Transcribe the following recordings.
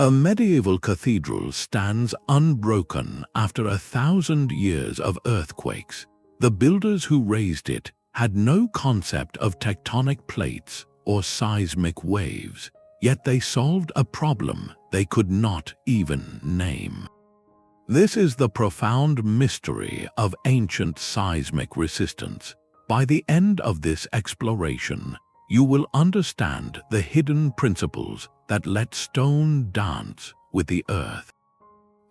A medieval cathedral stands unbroken after 1,000 years of earthquakes. The builders who raised it had no concept of tectonic plates or seismic waves, yet they solved a problem they could not even name. This is the profound mystery of ancient seismic resistance. By the end of this exploration, you will understand the hidden principles that let stone dance with the earth.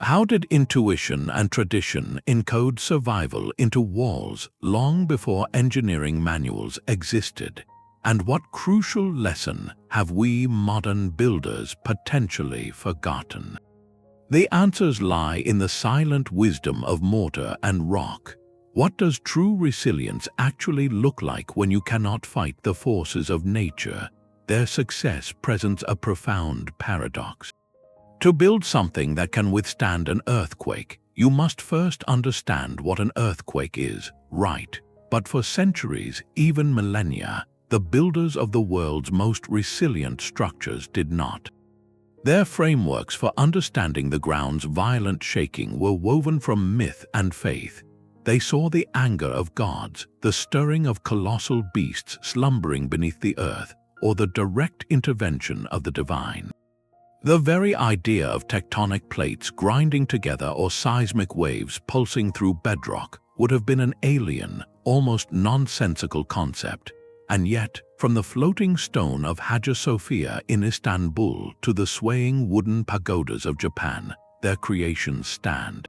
How did intuition and tradition encode survival into walls long before engineering manuals existed? And what crucial lesson have we modern builders potentially forgotten? The answers lie in the silent wisdom of mortar and rock. What does true resilience actually look like when you cannot fight the forces of nature? Their success presents a profound paradox. To build something that can withstand an earthquake, you must first understand what an earthquake is, right? But for centuries, even millennia, the builders of the world's most resilient structures did not. Their frameworks for understanding the ground's violent shaking were woven from myth and faith. They saw the anger of gods, the stirring of colossal beasts slumbering beneath the earth, or the direct intervention of the divine. The very idea of tectonic plates grinding together or seismic waves pulsing through bedrock would have been an alien, almost nonsensical concept. And yet, from the floating stone of Hagia Sophia in Istanbul to the swaying wooden pagodas of Japan, their creations stand.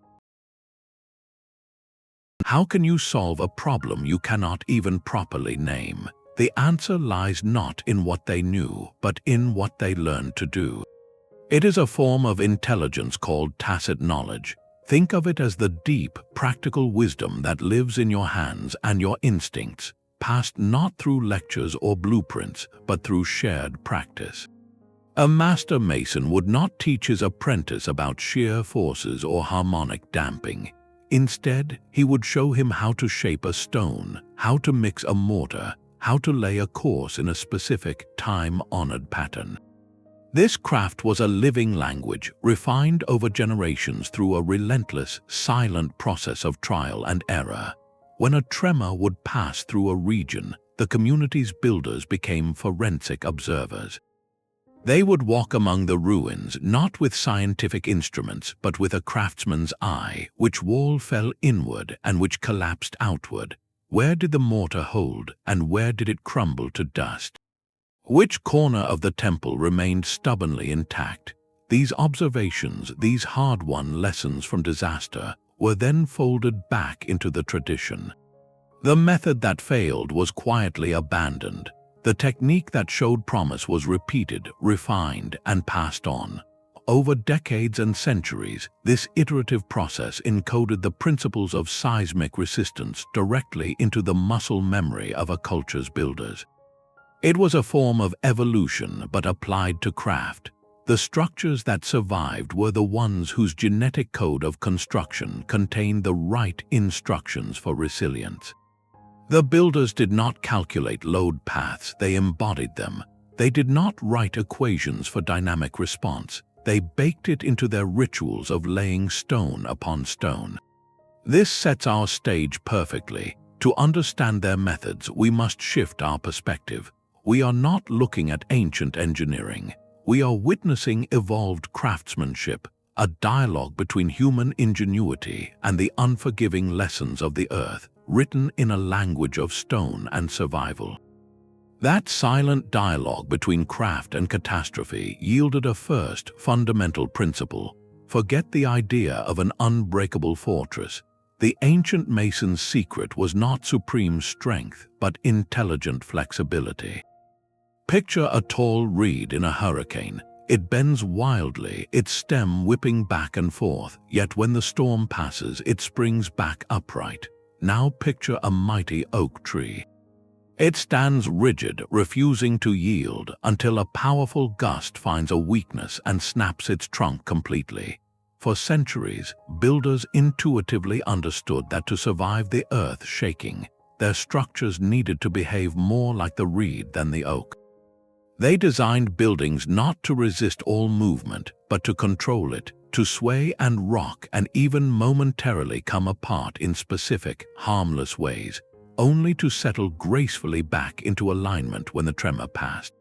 How can you solve a problem you cannot even properly name? The answer lies not in what they knew, but in what they learned to do. It is a form of intelligence called tacit knowledge. Think of it as the deep, practical wisdom that lives in your hands and your instincts, passed not through lectures or blueprints, but through shared practice. A master mason would not teach his apprentice about shear forces or harmonic damping. Instead, he would show him how to shape a stone, how to mix a mortar, how to lay a course in a specific, time-honored pattern. This craft was a living language, refined over generations through a relentless, silent process of trial and error. When a tremor would pass through a region, the community's builders became forensic observers. They would walk among the ruins not with scientific instruments but with a craftsman's eye. Which wall fell inward and which collapsed outward? Where did the mortar hold and where did it crumble to dust? Which corner of the temple remained stubbornly intact? These observations, these hard-won lessons from disaster, were then folded back into the tradition. The method that failed was quietly abandoned. The technique that showed promise was repeated, refined, and passed on. Over decades and centuries, this iterative process encoded the principles of seismic resistance directly into the muscle memory of a culture's builders. It was a form of evolution but applied to craft. The structures that survived were the ones whose genetic code of construction contained the right instructions for resilience. The builders did not calculate load paths, they embodied them. They did not write equations for dynamic response. They baked it into their rituals of laying stone upon stone. This sets our stage perfectly. To understand their methods, we must shift our perspective. We are not looking at ancient engineering. We are witnessing evolved craftsmanship, a dialogue between human ingenuity and the unforgiving lessons of the earth, written in a language of stone and survival. That silent dialogue between craft and catastrophe yielded a first fundamental principle. Forget the idea of an unbreakable fortress. The ancient mason's secret was not supreme strength, but intelligent flexibility. Picture a tall reed in a hurricane. It bends wildly, its stem whipping back and forth, yet when the storm passes, it springs back upright. Now picture a mighty oak tree. It stands rigid, refusing to yield until a powerful gust finds a weakness and snaps its trunk completely. For centuries, builders intuitively understood that to survive the earth shaking, their structures needed to behave more like the reed than the oak. They designed buildings not to resist all movement, but to control it, to sway and rock and even momentarily come apart in specific, harmless ways, only to settle gracefully back into alignment when the tremor passed.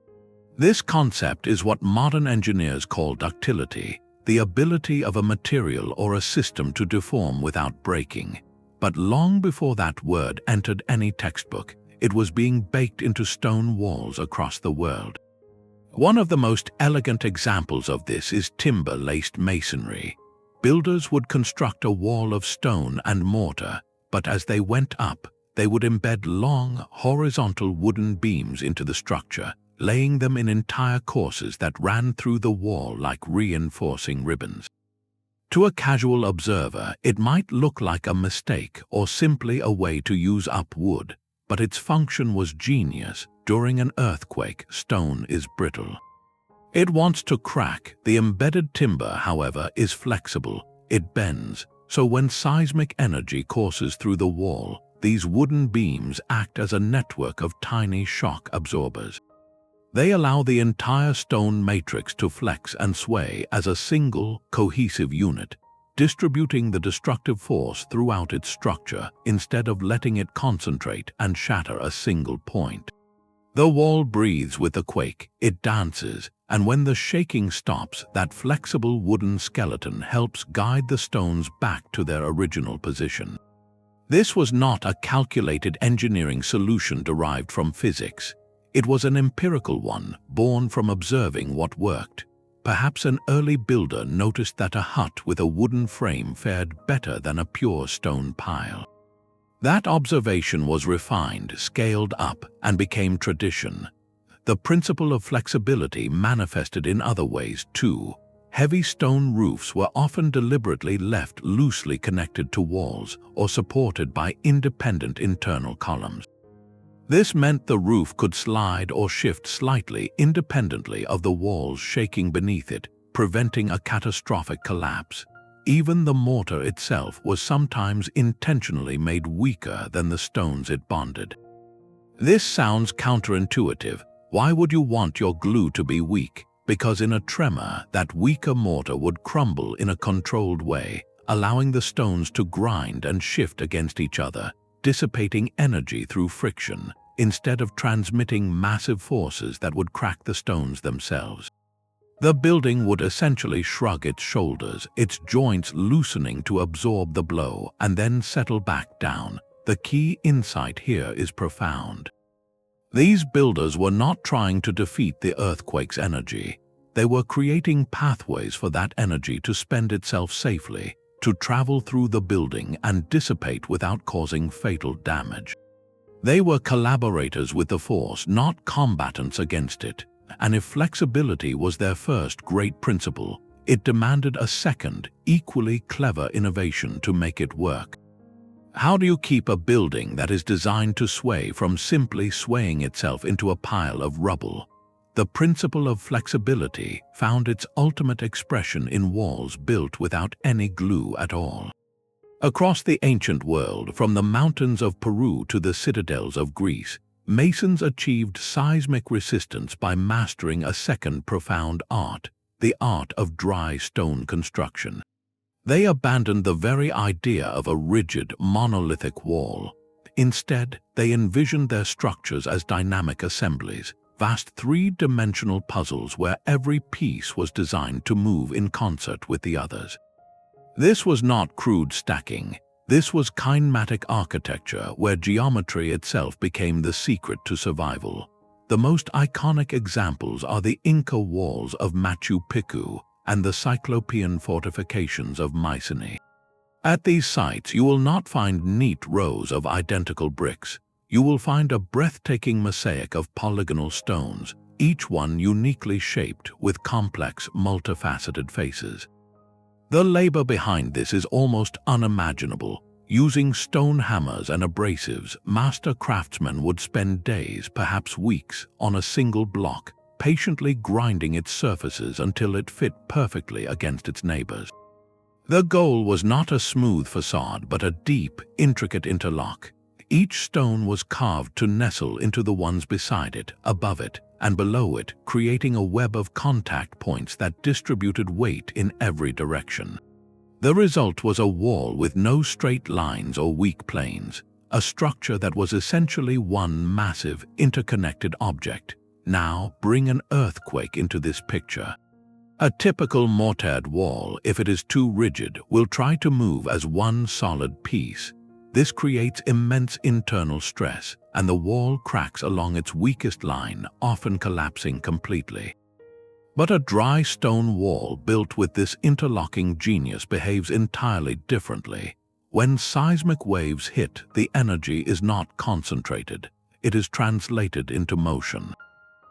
This concept is what modern engineers call ductility, the ability of a material or a system to deform without breaking. But long before that word entered any textbook, it was being baked into stone walls across the world. One of the most elegant examples of this is timber-laced masonry. Builders would construct a wall of stone and mortar, but as they went up, they would embed long, horizontal wooden beams into the structure, laying them in entire courses that ran through the wall like reinforcing ribbons. To a casual observer, it might look like a mistake or simply a way to use up wood, but its function was genius. During an earthquake, stone is brittle. It wants to crack. The embedded timber, however, is flexible. It bends, so when seismic energy courses through the wall, these wooden beams act as a network of tiny shock absorbers. They allow the entire stone matrix to flex and sway as a single, cohesive unit, distributing the destructive force throughout its structure instead of letting it concentrate and shatter a single point. The wall breathes with the quake, it dances, and when the shaking stops, that flexible wooden skeleton helps guide the stones back to their original position. This was not a calculated engineering solution derived from physics. It was an empirical one, born from observing what worked. Perhaps an early builder noticed that a hut with a wooden frame fared better than a pure stone pile. That observation was refined, scaled up, and became tradition. The principle of flexibility manifested in other ways too. Heavy stone roofs were often deliberately left loosely connected to walls or supported by independent internal columns. This meant the roof could slide or shift slightly independently of the walls shaking beneath it, preventing a catastrophic collapse. Even the mortar itself was sometimes intentionally made weaker than the stones it bonded. This sounds counterintuitive. Why would you want your glue to be weak? Because in a tremor, that weaker mortar would crumble in a controlled way, allowing the stones to grind and shift against each other, dissipating energy through friction, instead of transmitting massive forces that would crack the stones themselves. The building would essentially shrug its shoulders, its joints loosening to absorb the blow and then settle back down. The key insight here is profound. These builders were not trying to defeat the earthquake's energy. They were creating pathways for that energy to spend itself safely, to travel through the building and dissipate without causing fatal damage. They were collaborators with the force, not combatants against it. And if flexibility was their first great principle, it demanded a second, equally clever innovation to make it work. How do you keep a building that is designed to sway from simply swaying itself into a pile of rubble? The principle of flexibility found its ultimate expression in walls built without any glue at all. Across the ancient world, from the mountains of Peru to the citadels of Greece, masons achieved seismic resistance by mastering a second profound art, the art of dry stone construction. They abandoned the very idea of a rigid, monolithic wall. Instead, they envisioned their structures as dynamic assemblies, vast three-dimensional puzzles where every piece was designed to move in concert with the others. This was not crude stacking. This was kinematic architecture where geometry itself became the secret to survival. The most iconic examples are the Inca walls of Machu Picchu and the Cyclopean fortifications of Mycenae. At these sites, you will not find neat rows of identical bricks. You will find a breathtaking mosaic of polygonal stones, each one uniquely shaped with complex, multifaceted faces. The labor behind this is almost unimaginable. Using stone hammers and abrasives, master craftsmen would spend days, perhaps weeks, on a single block, patiently grinding its surfaces until it fit perfectly against its neighbors. The goal was not a smooth facade, but a deep, intricate interlock. Each stone was carved to nestle into the ones beside it, above it, and below it, creating a web of contact points that distributed weight in every direction. The result was a wall with no straight lines or weak planes, a structure that was essentially one massive, interconnected object. Now, bring an earthquake into this picture. A typical mortared wall, if it is too rigid, will try to move as one solid piece. This creates immense internal stress, and the wall cracks along its weakest line, often collapsing completely. But a dry stone wall built with this interlocking genius behaves entirely differently. When seismic waves hit, the energy is not concentrated. It is translated into motion.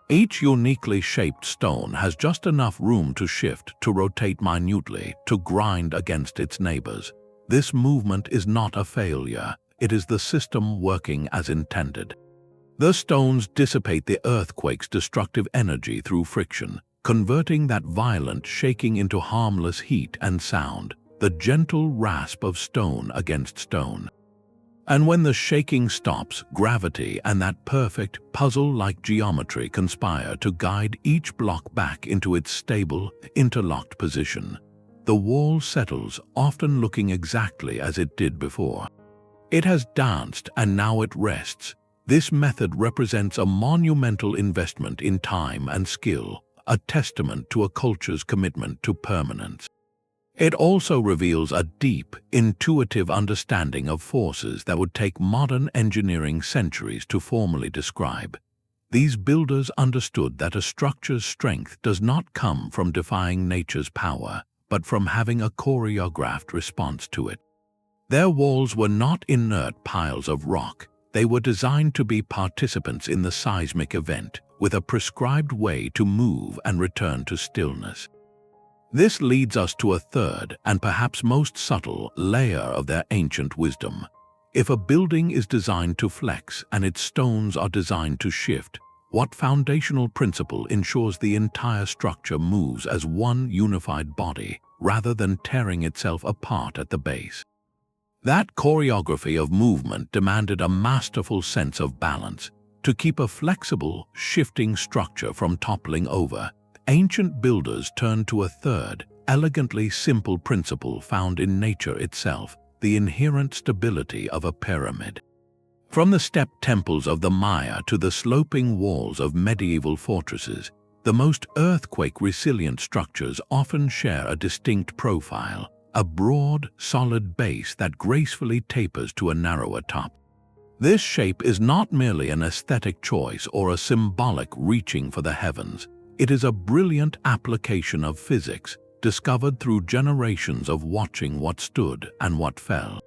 Each uniquely shaped stone has just enough room to shift, to rotate minutely, to grind against its neighbors. This movement is not a failure. It is the system working as intended. The stones dissipate the earthquake's destructive energy through friction, converting that violent shaking into harmless heat and sound, the gentle rasp of stone against stone. And when the shaking stops, gravity and that perfect, puzzle-like geometry conspire to guide each block back into its stable, interlocked position. The wall settles, often looking exactly as it did before. It has danced and now it rests. This method represents a monumental investment in time and skill, a testament to a culture's commitment to permanence. It also reveals a deep, intuitive understanding of forces that would take modern engineering centuries to formally describe. These builders understood that a structure's strength does not come from defying nature's power, but from having a choreographed response to it. Their walls were not inert piles of rock. They were designed to be participants in the seismic event, with a prescribed way to move and return to stillness. This leads us to a third, and perhaps most subtle, layer of their ancient wisdom. If a building is designed to flex and its stones are designed to shift, what foundational principle ensures the entire structure moves as one unified body, rather than tearing itself apart at the base? That choreography of movement demanded a masterful sense of balance. To keep a flexible, shifting structure from toppling over, ancient builders turned to a third, elegantly simple principle found in nature itself, the inherent stability of a pyramid. From the stepped temples of the Maya to the sloping walls of medieval fortresses, the most earthquake-resilient structures often share a distinct profile, a broad, solid base that gracefully tapers to a narrower top. This shape is not merely an aesthetic choice or a symbolic reaching for the heavens. It is a brilliant application of physics, discovered through generations of watching what stood and what fell.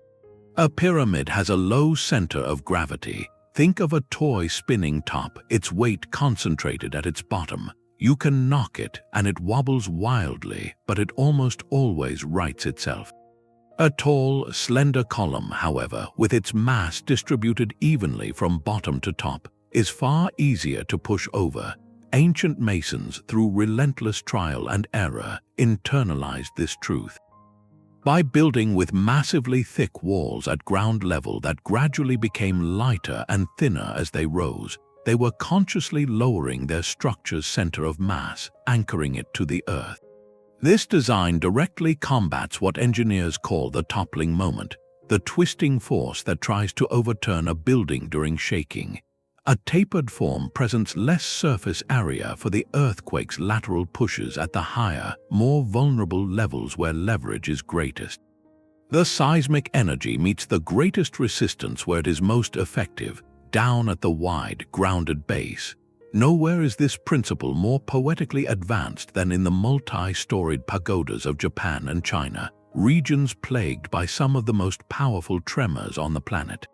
A pyramid has a low center of gravity. Think of a toy spinning top, its weight concentrated at its bottom. You can knock it and it wobbles wildly, but it almost always rights itself. A tall, slender column, however, with its mass distributed evenly from bottom to top, is far easier to push over. Ancient masons, through relentless trial and error, internalized this truth. By building with massively thick walls at ground level that gradually became lighter and thinner as they rose, they were consciously lowering their structure's center of mass, anchoring it to the earth. This design directly combats what engineers call the toppling moment, the twisting force that tries to overturn a building during shaking. A tapered form presents less surface area for the earthquake's lateral pushes at the higher, more vulnerable levels where leverage is greatest. The seismic energy meets the greatest resistance where it is most effective, down at the wide, grounded base. Nowhere is this principle more poetically advanced than in the multi-storied pagodas of Japan and China, regions plagued by some of the most powerful tremors on the planet.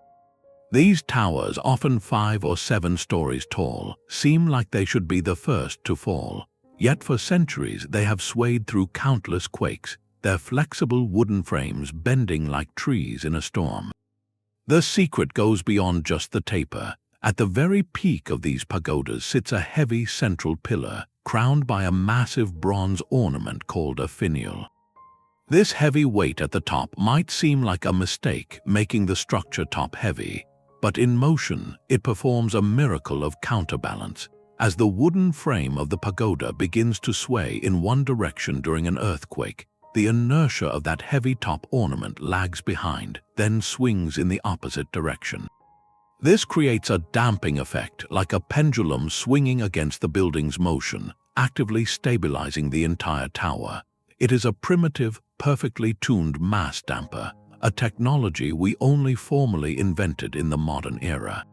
These towers, often 5 or 7 stories tall, seem like they should be the first to fall. Yet for centuries they have swayed through countless quakes, their flexible wooden frames bending like trees in a storm. The secret goes beyond just the taper. At the very peak of these pagodas sits a heavy central pillar, crowned by a massive bronze ornament called a finial. This heavy weight at the top might seem like a mistake, making the structure top-heavy. But in motion, it performs a miracle of counterbalance. As the wooden frame of the pagoda begins to sway in one direction during an earthquake, the inertia of that heavy top ornament lags behind, then swings in the opposite direction. This creates a damping effect, like a pendulum swinging against the building's motion, actively stabilizing the entire tower. It is a primitive, perfectly tuned mass damper, a technology we only formally invented in the modern era.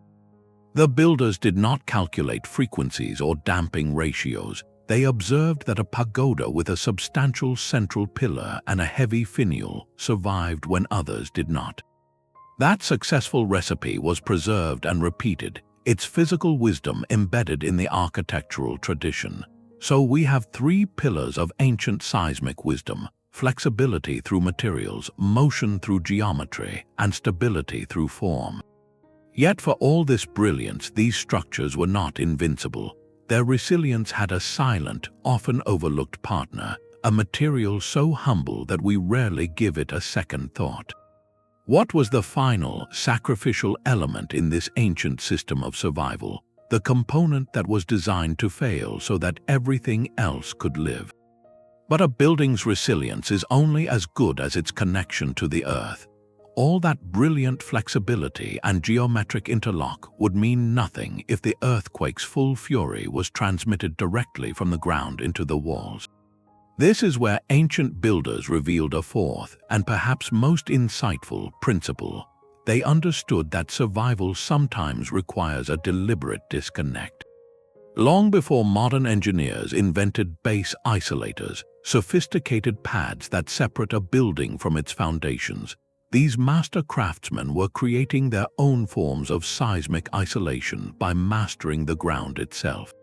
The builders did not calculate frequencies or damping ratios. They observed that a pagoda with a substantial central pillar and a heavy finial survived when others did not. That successful recipe was preserved and repeated, its physical wisdom embedded in the architectural tradition. So we have three pillars of ancient seismic wisdom: flexibility through materials, motion through geometry, and stability through form. Yet for all this brilliance, these structures were not invincible. Their resilience had a silent, often overlooked partner, a material so humble that we rarely give it a second thought. What was the final, sacrificial element in this ancient system of survival? The component that was designed to fail so that everything else could live. But a building's resilience is only as good as its connection to the earth. All that brilliant flexibility and geometric interlock would mean nothing if the earthquake's full fury was transmitted directly from the ground into the walls. This is where ancient builders revealed a fourth, and perhaps most insightful, principle. They understood that survival sometimes requires a deliberate disconnect. Long before modern engineers invented base isolators, sophisticated pads that separate a building from its foundations, these master craftsmen were creating their own forms of seismic isolation by mastering the ground itself.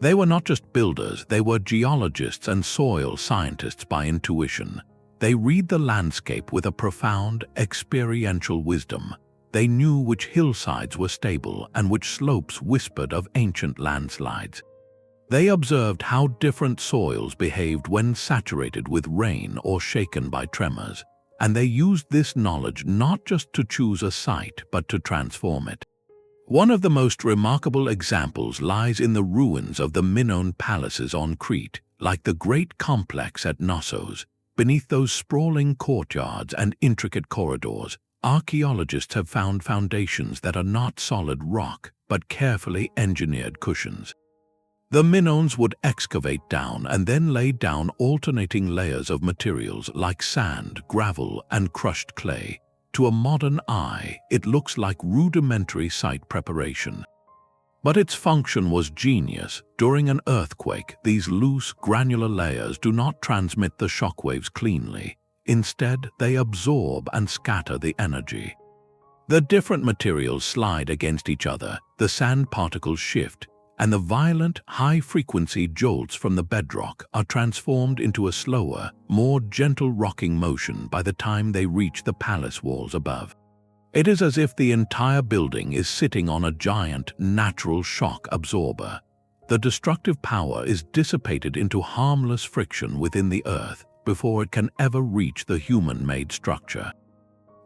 They were not just builders, they were geologists and soil scientists by intuition. They read the landscape with a profound, experiential wisdom. They knew which hillsides were stable and which slopes whispered of ancient landslides. They observed how different soils behaved when saturated with rain or shaken by tremors. And they used this knowledge not just to choose a site, but to transform it. One of the most remarkable examples lies in the ruins of the Minoan palaces on Crete, like the great complex at Knossos. Beneath those sprawling courtyards and intricate corridors, archaeologists have found foundations that are not solid rock, but carefully engineered cushions. The Minoans would excavate down and then lay down alternating layers of materials like sand, gravel, and crushed clay. To a modern eye, it looks like rudimentary site preparation. But its function was genius. During an earthquake, these loose, granular layers do not transmit the shockwaves cleanly. Instead, they absorb and scatter the energy. The different materials slide against each other, the sand particles shift, and the violent, high-frequency jolts from the bedrock are transformed into a slower, more gentle rocking motion by the time they reach the palace walls above. It is as if the entire building is sitting on a giant, natural shock absorber. The destructive power is dissipated into harmless friction within the earth before it can ever reach the human-made structure.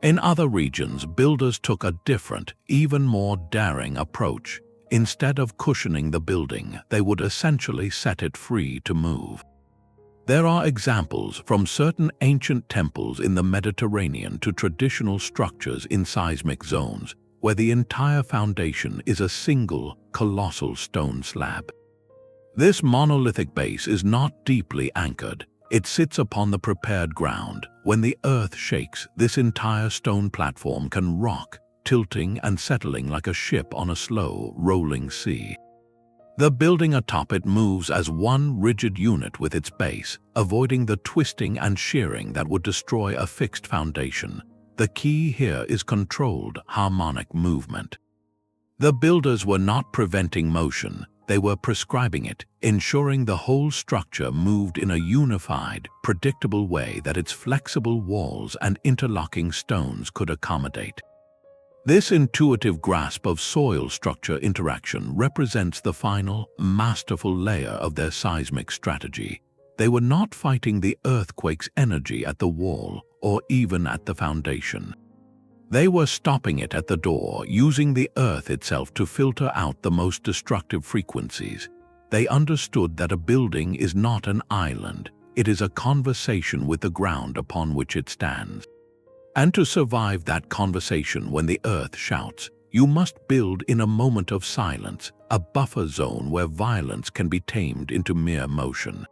In other regions, builders took a different, even more daring approach. Instead of cushioning the building, they would essentially set it free to move. There are examples from certain ancient temples in the Mediterranean to traditional structures in seismic zones, where the entire foundation is a single, colossal stone slab. This monolithic base is not deeply anchored. It sits upon the prepared ground. When the earth shakes, this entire stone platform can rock, tilting and settling like a ship on a slow, rolling sea. The building atop it moves as one rigid unit with its base, avoiding the twisting and shearing that would destroy a fixed foundation. The key here is controlled, harmonic movement. The builders were not preventing motion, they were prescribing it, ensuring the whole structure moved in a unified, predictable way that its flexible walls and interlocking stones could accommodate. This intuitive grasp of soil-structure interaction represents the final, masterful layer of their seismic strategy. They were not fighting the earthquake's energy at the wall or even at the foundation. They were stopping it at the door, using the earth itself to filter out the most destructive frequencies. They understood that a building is not an island, it is a conversation with the ground upon which it stands. And to survive that conversation when the earth shouts, you must build in a moment of silence, a buffer zone where violence can be tamed into mere motion.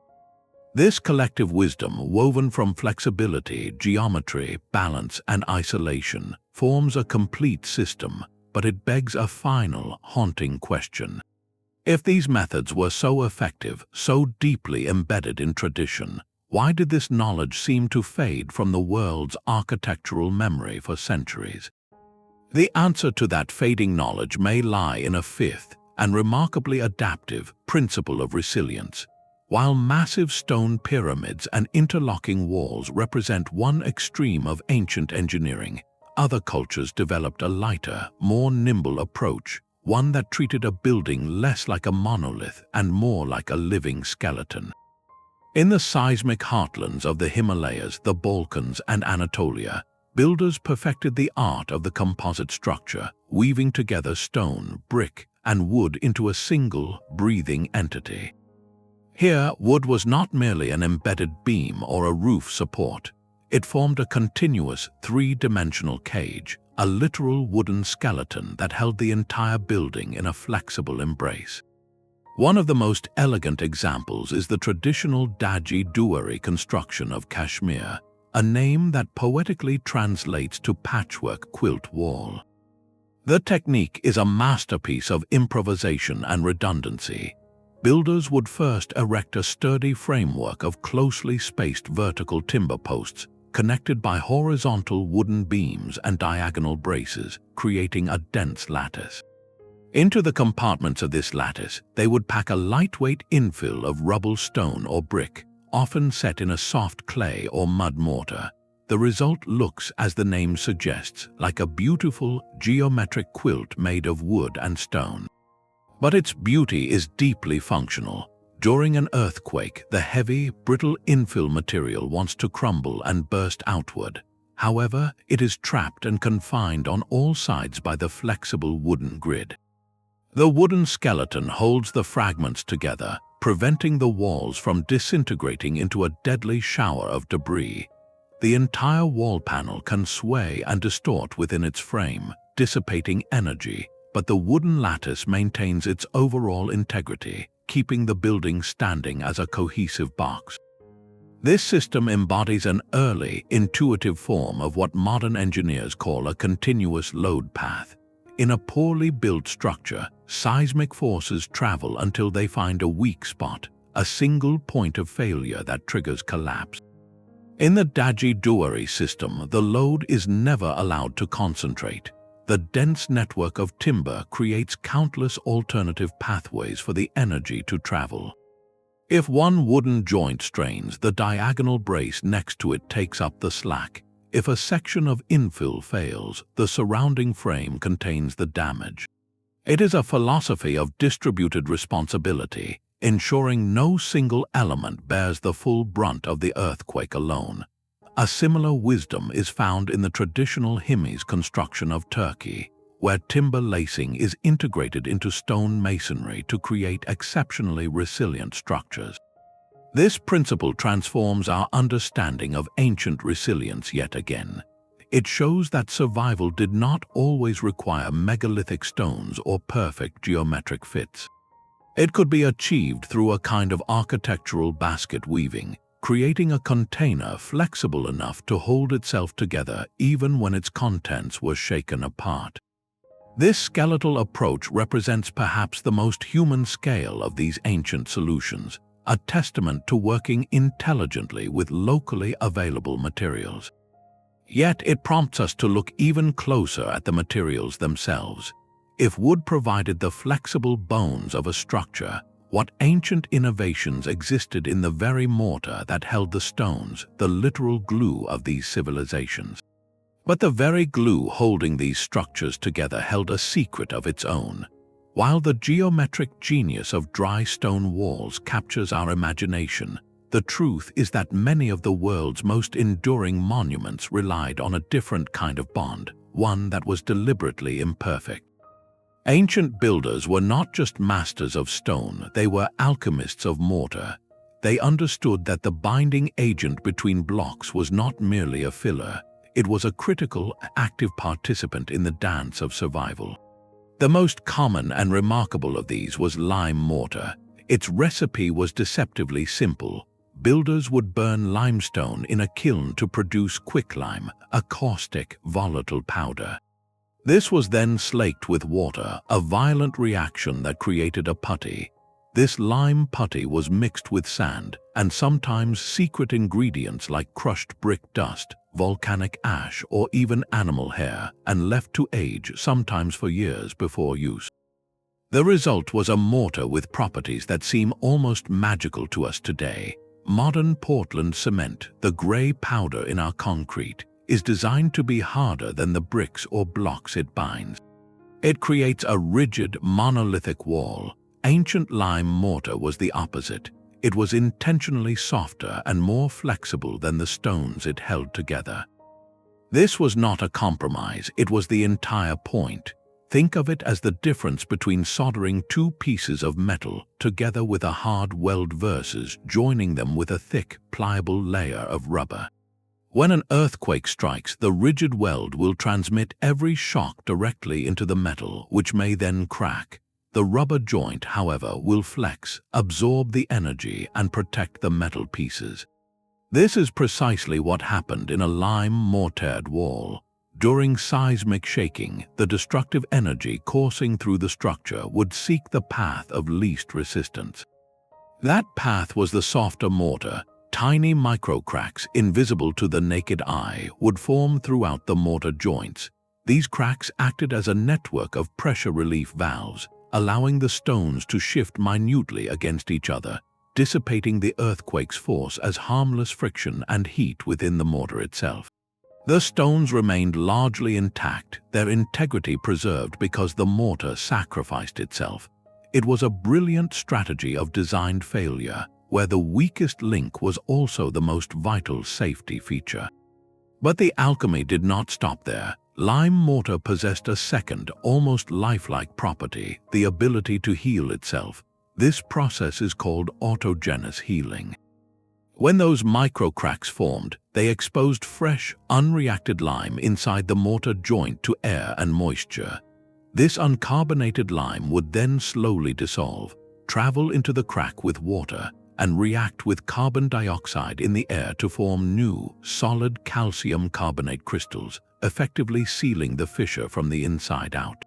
This collective wisdom, woven from flexibility, geometry, balance, and isolation, forms a complete system, but it begs a final, haunting question. If these methods were so effective, so deeply embedded in tradition, why did this knowledge seem to fade from the world's architectural memory for centuries? The answer to that fading knowledge may lie in a fifth and remarkably adaptive principle of resilience. While massive stone pyramids and interlocking walls represent one extreme of ancient engineering, other cultures developed a lighter, more nimble approach, one that treated a building less like a monolith and more like a living skeleton. In the seismic heartlands of the Himalayas, the Balkans, and Anatolia, builders perfected the art of the composite structure, weaving together stone, brick, and wood into a single, breathing entity. Here, wood was not merely an embedded beam or a roof support. It formed a continuous, three-dimensional cage, a literal wooden skeleton that held the entire building in a flexible embrace. One of the most elegant examples is the traditional Daji Duari construction of Kashmir, a name that poetically translates to patchwork quilt wall. The technique is a masterpiece of improvisation and redundancy. Builders would first erect a sturdy framework of closely spaced vertical timber posts, connected by horizontal wooden beams and diagonal braces, creating a dense lattice. Into the compartments of this lattice, they would pack a lightweight infill of rubble stone or brick, often set in a soft clay or mud mortar. The result looks, as the name suggests, like a beautiful, geometric quilt made of wood and stone. But its beauty is deeply functional. During an earthquake, the heavy, brittle infill material wants to crumble and burst outward. However, it is trapped and confined on all sides by the flexible wooden grid. The wooden skeleton holds the fragments together, preventing the walls from disintegrating into a deadly shower of debris. The entire wall panel can sway and distort within its frame, dissipating energy, but the wooden lattice maintains its overall integrity, keeping the building standing as a cohesive box. This system embodies an early, intuitive form of what modern engineers call a continuous load path. In a poorly built structure, seismic forces travel until they find a weak spot, a single point of failure that triggers collapse. In the Daji Duari system, the load is never allowed to concentrate. The dense network of timber creates countless alternative pathways for the energy to travel. If one wooden joint strains, the diagonal brace next to it takes up the slack. If a section of infill fails, the surrounding frame contains the damage. It is a philosophy of distributed responsibility, ensuring no single element bears the full brunt of the earthquake alone. A similar wisdom is found in the traditional Himis construction of Turkey, where timber lacing is integrated into stone masonry to create exceptionally resilient structures. This principle transforms our understanding of ancient resilience yet again. It shows that survival did not always require megalithic stones or perfect geometric fits. It could be achieved through a kind of architectural basket weaving, creating a container flexible enough to hold itself together even when its contents were shaken apart. This skeletal approach represents perhaps the most human scale of these ancient solutions, a testament to working intelligently with locally available materials. Yet it prompts us to look even closer at the materials themselves. If wood provided the flexible bones of a structure, what ancient innovations existed in the very mortar that held the stones, the literal glue of these civilizations? But the very glue holding these structures together held a secret of its own. While the geometric genius of dry stone walls captures our imagination, the truth is that many of the world's most enduring monuments relied on a different kind of bond, one that was deliberately imperfect. Ancient builders were not just masters of stone, they were alchemists of mortar. They understood that the binding agent between blocks was not merely a filler, it was a critical, active participant in the dance of survival. The most common and remarkable of these was lime mortar. Its recipe was deceptively simple. Builders would burn limestone in a kiln to produce quicklime, a caustic, volatile powder. This was then slaked with water, a violent reaction that created a putty. This lime putty was mixed with sand and sometimes secret ingredients like crushed brick dust, volcanic ash, or even animal hair, and left to age, sometimes for years before use. The result was a mortar with properties that seem almost magical to us today. Modern Portland cement, the gray powder in our concrete, is designed to be harder than the bricks or blocks it binds. It creates a rigid, monolithic wall. Ancient lime mortar was the opposite. It was intentionally softer and more flexible than the stones it held together. This was not a compromise, it was the entire point. Think of it as the difference between soldering two pieces of metal together with a hard weld versus joining them with a thick, pliable layer of rubber. When an earthquake strikes, the rigid weld will transmit every shock directly into the metal, which may then crack. The rubber joint, however, will flex, absorb the energy, and protect the metal pieces. This is precisely what happened in a lime-mortared wall. During seismic shaking, the destructive energy coursing through the structure would seek the path of least resistance. That path was the softer mortar. Tiny microcracks, invisible to the naked eye, would form throughout the mortar joints. These cracks acted as a network of pressure relief valves, allowing the stones to shift minutely against each other, dissipating the earthquake's force as harmless friction and heat within the mortar itself. The stones remained largely intact, their integrity preserved because the mortar sacrificed itself. It was a brilliant strategy of designed failure, where the weakest link was also the most vital safety feature. But the alchemy did not stop there. Lime mortar possessed a second, almost lifelike property, the ability to heal itself. This process is called autogenous healing. When those microcracks formed, they exposed fresh, unreacted lime inside the mortar joint to air and moisture. This uncarbonated lime would then slowly dissolve, travel into the crack with water, and react with carbon dioxide in the air to form new, solid calcium carbonate crystals, effectively sealing the fissure from the inside out.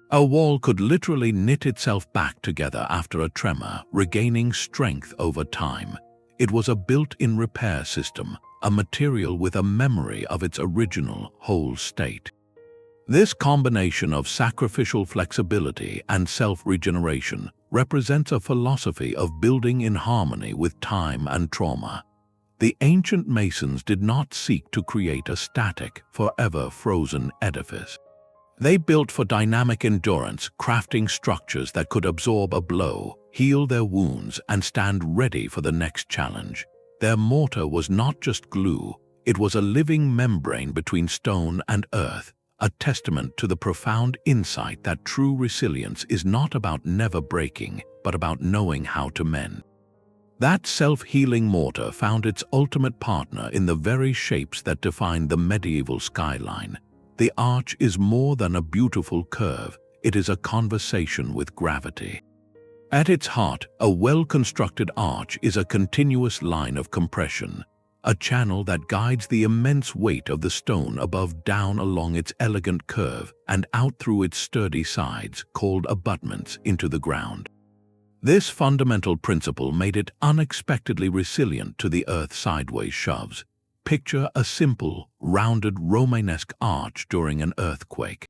A wall could literally knit itself back together after a tremor, regaining strength over time. It was a built-in repair system, a material with a memory of its original, whole state. This combination of sacrificial flexibility and self-regeneration represents a philosophy of building in harmony with time and trauma. The ancient masons did not seek to create a static, forever frozen edifice. They built for dynamic endurance, crafting structures that could absorb a blow, heal their wounds, and stand ready for the next challenge. Their mortar was not just glue, it was a living membrane between stone and earth, a testament to the profound insight that true resilience is not about never breaking, but about knowing how to mend. That self-healing mortar found its ultimate partner in the very shapes that defined the medieval skyline. The arch is more than a beautiful curve, it is a conversation with gravity. At its heart, a well-constructed arch is a continuous line of compression, a channel that guides the immense weight of the stone above down along its elegant curve and out through its sturdy sides, called abutments, into the ground. This fundamental principle made it unexpectedly resilient to the earth's sideways shoves. Picture a simple, rounded Romanesque arch during an earthquake.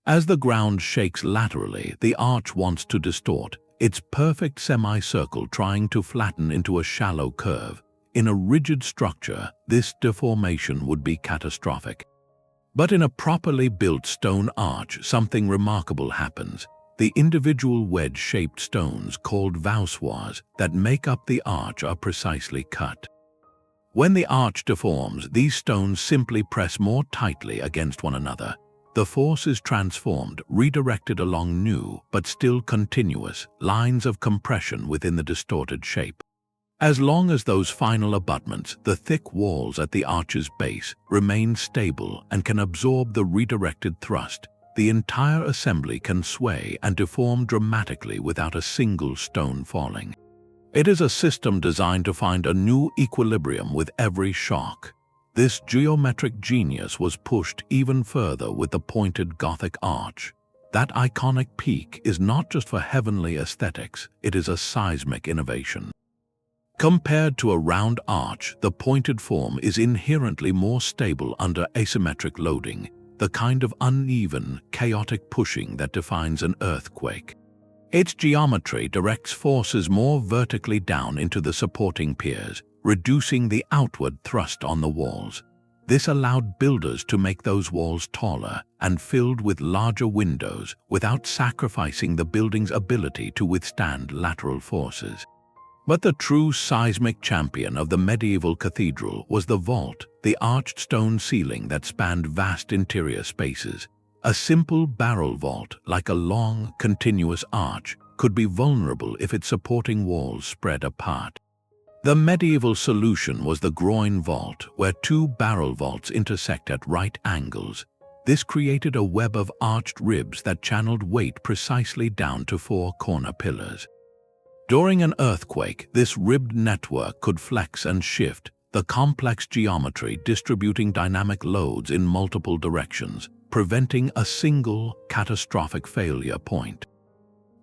As the ground shakes laterally, the arch wants to distort, its perfect semicircle trying to flatten into a shallow curve. In a rigid structure, this deformation would be catastrophic. But in a properly built stone arch, something remarkable happens. The individual wedge-shaped stones called voussoirs that make up the arch are precisely cut. When the arch deforms, these stones simply press more tightly against one another. the force is transformed, redirected along new, but still continuous, lines of compression within the distorted shape. As long as those final abutments, the thick walls at the arch's base, remain stable and can absorb the redirected thrust, the entire assembly can sway and deform dramatically without a single stone falling. It is a system designed to find a new equilibrium with every shock. This geometric genius was pushed even further with the pointed Gothic arch. That iconic peak is not just for heavenly aesthetics, it is a seismic innovation. Compared to a round arch, the pointed form is inherently more stable under asymmetric loading, the kind of uneven, chaotic pushing that defines an earthquake. Its geometry directs forces more vertically down into the supporting piers, reducing the outward thrust on the walls. This allowed builders to make those walls taller and filled with larger windows without sacrificing the building's ability to withstand lateral forces. But the true seismic champion of the medieval cathedral was the vault, the arched stone ceiling that spanned vast interior spaces. A simple barrel vault, like a long, continuous arch, could be vulnerable if its supporting walls spread apart. The medieval solution was the Groin vault, where two barrel vaults intersect at right angles. This created a web of arched ribs that channeled weight precisely down to four corner pillars. During an earthquake, this ribbed network could flex and shift, the complex geometry distributing dynamic loads in multiple directions, preventing a single catastrophic failure point.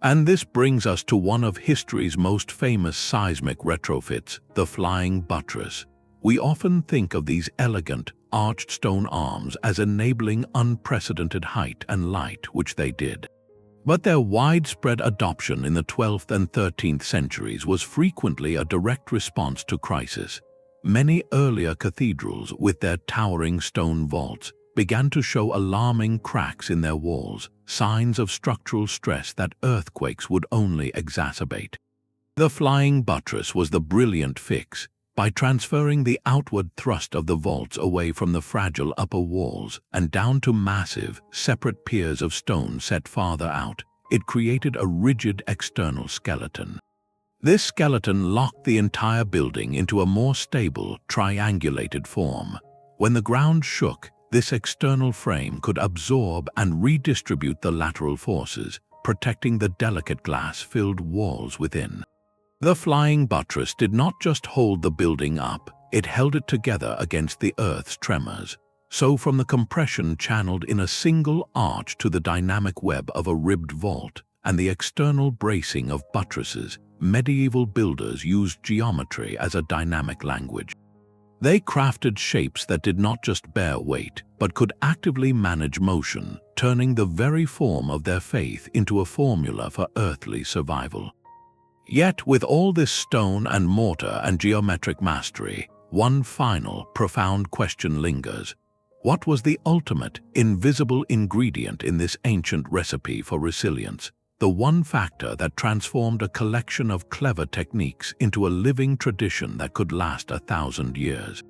And this brings us to one of history's most famous seismic retrofits, the flying buttress. We often think of these elegant, arched stone arms as enabling unprecedented height and light, which they did. But their widespread adoption in the 12th and 13th centuries was frequently a direct response to crisis. Many earlier cathedrals, with their towering stone vaults, began to show alarming cracks in their walls, signs of structural stress that earthquakes would only exacerbate. The flying buttress was the brilliant fix. By transferring the outward thrust of the vaults away from the fragile upper walls and down to massive, separate piers of stone set farther out, it created a rigid external skeleton. This skeleton locked the entire building into a more stable, triangulated form. When the ground shook, this external frame could absorb and redistribute the lateral forces, protecting the delicate glass-filled walls within. The flying buttress did not just hold the building up, it held it together against the Earth's tremors. So from the compression channeled in a single arch to the dynamic web of a ribbed vault and the external bracing of buttresses, medieval builders used geometry as a dynamic language. They crafted shapes that did not just bear weight, but could actively manage motion, turning the very form of their faith into a formula for earthly survival. Yet, with all this stone and mortar and geometric mastery, one final, profound question lingers. What was the ultimate, invisible ingredient in this ancient recipe for resilience? The one factor that transformed a collection of clever techniques into a living tradition that could last 1,000 years.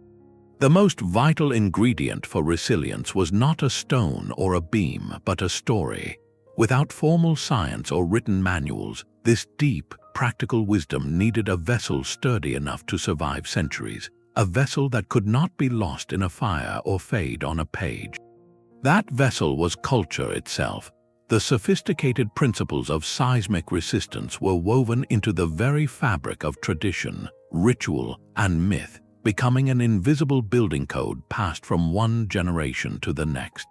The most vital ingredient for resilience was not a stone or a beam, but a story. Without formal science or written manuals, this deep, practical wisdom needed a vessel sturdy enough to survive centuries, a vessel that could not be lost in a fire or fade on a page. That vessel was culture itself. The sophisticated principles of seismic resistance were woven into the very fabric of tradition, ritual, and myth, becoming an invisible building code passed from one generation to the next.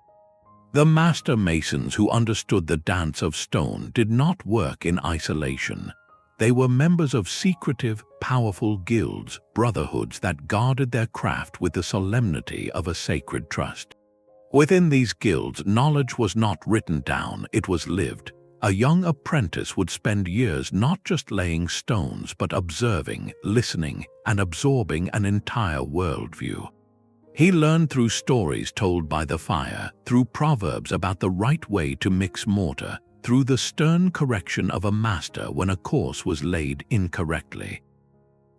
The master masons who understood the dance of stone did not work in isolation. They were members of secretive, powerful guilds, brotherhoods that guarded their craft with the solemnity of a sacred trust. Within these guilds, knowledge was not written down, it was lived. A young apprentice would spend years not just laying stones, but observing, listening, and absorbing an entire worldview. He learned through stories told by the fire, through proverbs about the right way to mix mortar, through the stern correction of a master when a course was laid incorrectly.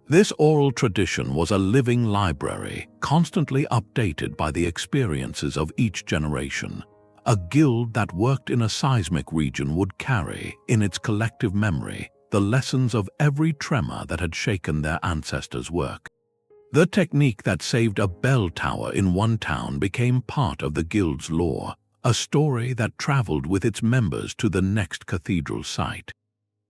This oral tradition was a living library, constantly updated by the experiences of each generation. A guild that worked in a seismic region would carry, in its collective memory, the lessons of every tremor that had shaken their ancestors' work. The technique that saved a bell tower in one town became part of the guild's lore, a story that traveled with its members to the next cathedral site.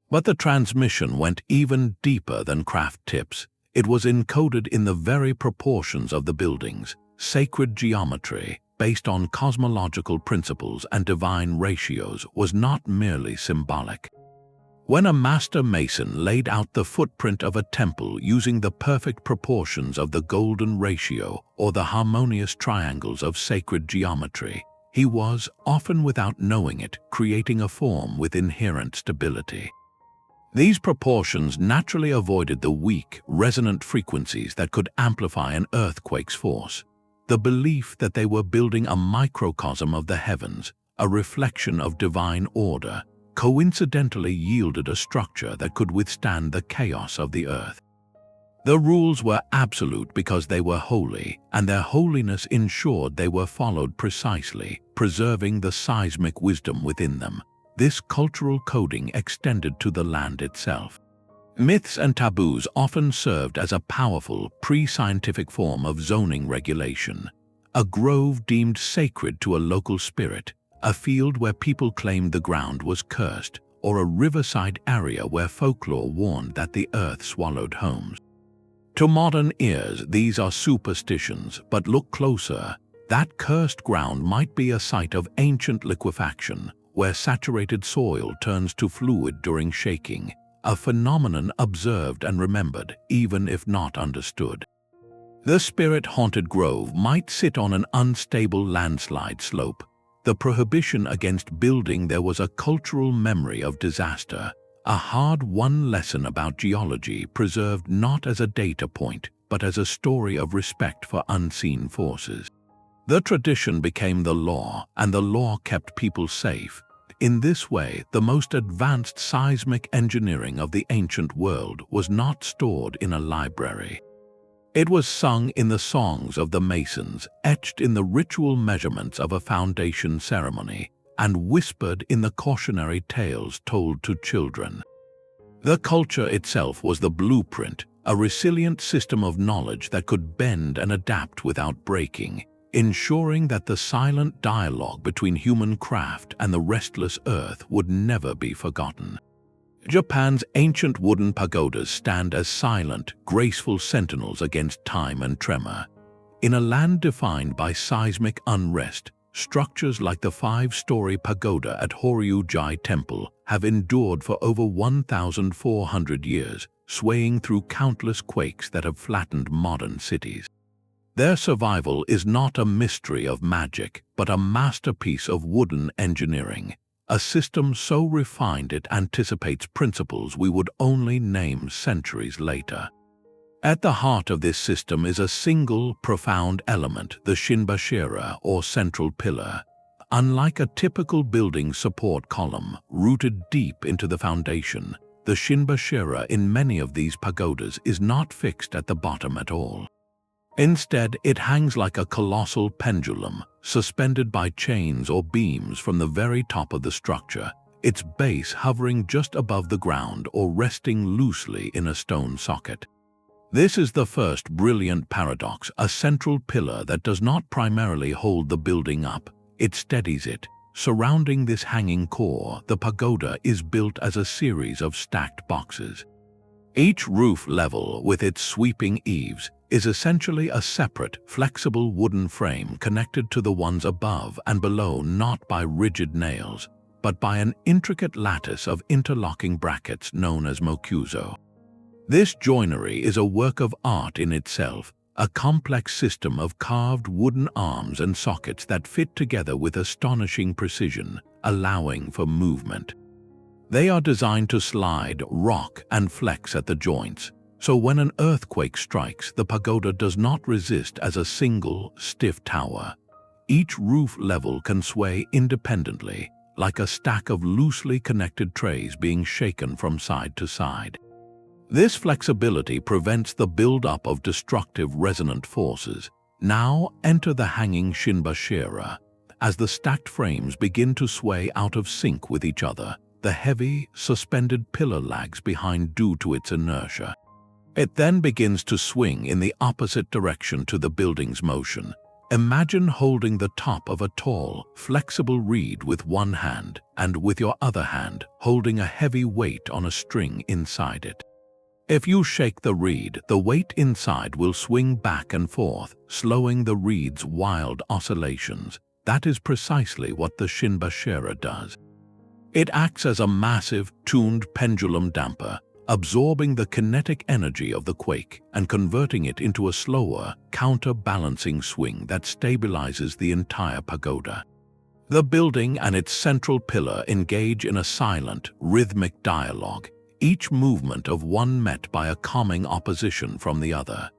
But the transmission went even deeper than craft tips. It was encoded in the very proportions of the buildings, sacred geometry, based on cosmological principles and divine ratios, was not merely symbolic. When a master mason laid out the footprint of a temple using the perfect proportions of the golden ratio or the harmonious triangles of sacred geometry, he was, often without knowing it, creating a form with inherent stability. These proportions naturally avoided the weak, resonant frequencies that could amplify an earthquake's force. The belief that they were building a microcosm of the heavens, a reflection of divine order, coincidentally yielded a structure that could withstand the chaos of the earth. The rules were absolute because they were holy, and their holiness ensured they were followed precisely, preserving the seismic wisdom within them. This cultural coding extended to the land itself. Myths and taboos often served as a powerful, pre-scientific form of zoning regulation. A grove deemed sacred to a local spirit, a field where people claimed the ground was cursed, or a riverside area where folklore warned that the earth swallowed homes. To modern ears, these are superstitions, but look closer. That cursed ground might be a site of ancient liquefaction, where saturated soil turns to fluid during shaking, a phenomenon observed and remembered, even if not understood. The spirit-haunted grove might sit on an unstable landslide slope. The prohibition against building there was a cultural memory of disaster, a hard-won lesson about geology preserved not as a data point, but as a story of respect for unseen forces. The tradition became the law, and the law kept people safe. In this way, the most advanced seismic engineering of the ancient world was not stored in a library. It was sung in the songs of the masons, etched in the ritual measurements of a foundation ceremony, and whispered in the cautionary tales told to children. The culture itself was the blueprint, a resilient system of knowledge that could bend and adapt without breaking, ensuring that the silent dialogue between human craft and the restless earth would never be forgotten. Japan's ancient wooden pagodas stand as silent, graceful sentinels against time and tremor. In a land defined by seismic unrest, structures like the 5-story pagoda at Horyuji Temple have endured for over 1,400 years, swaying through countless quakes that have flattened modern cities. Their survival is not a mystery of magic, but a masterpiece of wooden engineering, a system so refined it anticipates principles we would only name centuries later. At the heart of this system is a single, profound element, the shinbashira, or central pillar. Unlike a typical building support column, rooted deep into the foundation, the shinbashira in many of these pagodas is not fixed at the bottom at all. Instead, it hangs like a colossal pendulum, suspended by chains or beams from the very top of the structure, its base hovering just above the ground or resting loosely in a stone socket. This is the first brilliant paradox, a central pillar that does not primarily hold the building up, it steadies it. Surrounding this hanging core, the pagoda is built as a series of stacked boxes. Each roof level, with its sweeping eaves, is essentially a separate, flexible wooden frame connected to the ones above and below not by rigid nails, but by an intricate lattice of interlocking brackets known as mokuzo. This joinery is a work of art in itself, a complex system of carved wooden arms and sockets that fit together with astonishing precision, allowing for movement. They are designed to slide, rock, and flex at the joints, so when an earthquake strikes, the pagoda does not resist as a single, stiff tower. Each roof level can sway independently, like a stack of loosely connected trays being shaken from side to side. This flexibility prevents the build-up of destructive resonant forces. Now enter the hanging shinbashira. as the stacked frames begin to sway out of sync with each other. The heavy, suspended pillar lags behind due to its inertia. It then begins to swing in the opposite direction to the building's motion. Imagine holding the top of a tall, flexible reed with one hand and with your other hand holding a heavy weight on a string inside it. If you shake the reed, the weight inside will swing back and forth, slowing the reed's wild oscillations. That is precisely what the Shinbashera does. It acts as a massive, tuned pendulum damper, absorbing the kinetic energy of the quake and converting it into a slower, counterbalancing swing that stabilizes the entire pagoda. The building and its central pillar engage in a silent, rhythmic dialogue, each movement of one met by a calming opposition from the other.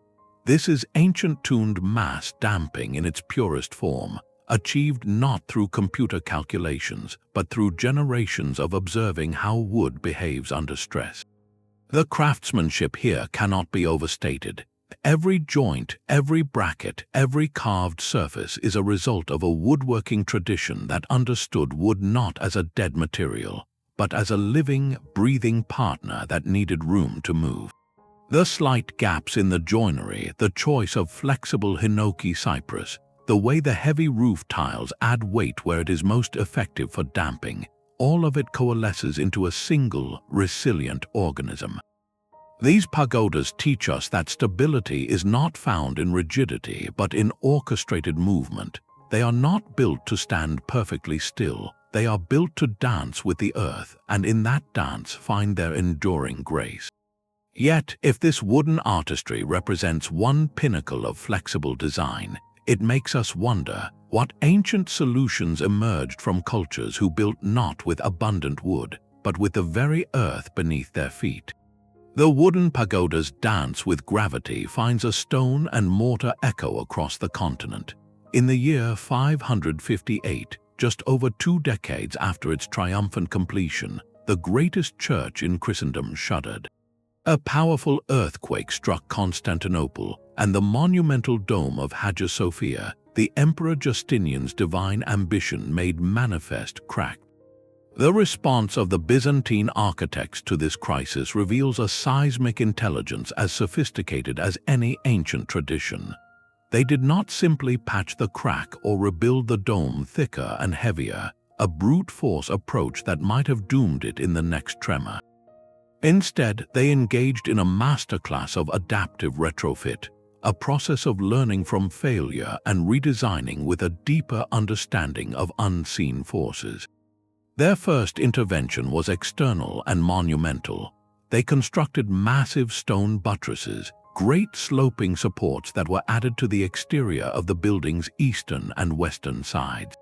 This is ancient tuned mass damping in its purest form, achieved not through computer calculations, but through generations of observing how wood behaves under stress. The craftsmanship here cannot be overstated. Every joint, every bracket, every carved surface is a result of a woodworking tradition that understood wood not as a dead material, but as a living, breathing partner that needed room to move. The slight gaps in the joinery, the choice of flexible hinoki cypress, the way the heavy roof tiles add weight where it is most effective for damping, all of it coalesces into a single, resilient organism. These pagodas teach us that stability is not found in rigidity but in orchestrated movement. They are not built to stand perfectly still. They are built to dance with the earth, and in that dance find their enduring grace. Yet, if this wooden artistry represents one pinnacle of flexible design, it makes us wonder what ancient solutions emerged from cultures who built not with abundant wood, but with the very earth beneath their feet. The wooden pagoda's dance with gravity finds a stone and mortar echo across the continent. In the year 558, just over 2 decades after its triumphant completion, the greatest church in Christendom shuddered. A powerful earthquake struck Constantinople, and the monumental dome of Hagia Sophia, the Emperor Justinian's divine ambition made manifest, cracked. The response of the Byzantine architects to this crisis reveals a seismic intelligence as sophisticated as any ancient tradition. They did not simply patch the crack or rebuild the dome thicker and heavier, a brute force approach that might have doomed it in the next tremor. Instead, they engaged in a masterclass of adaptive retrofit, a process of learning from failure and redesigning with a deeper understanding of unseen forces. Their first intervention was external and monumental. They constructed massive stone buttresses, great sloping supports that were added to the exterior of the building's eastern and western sides.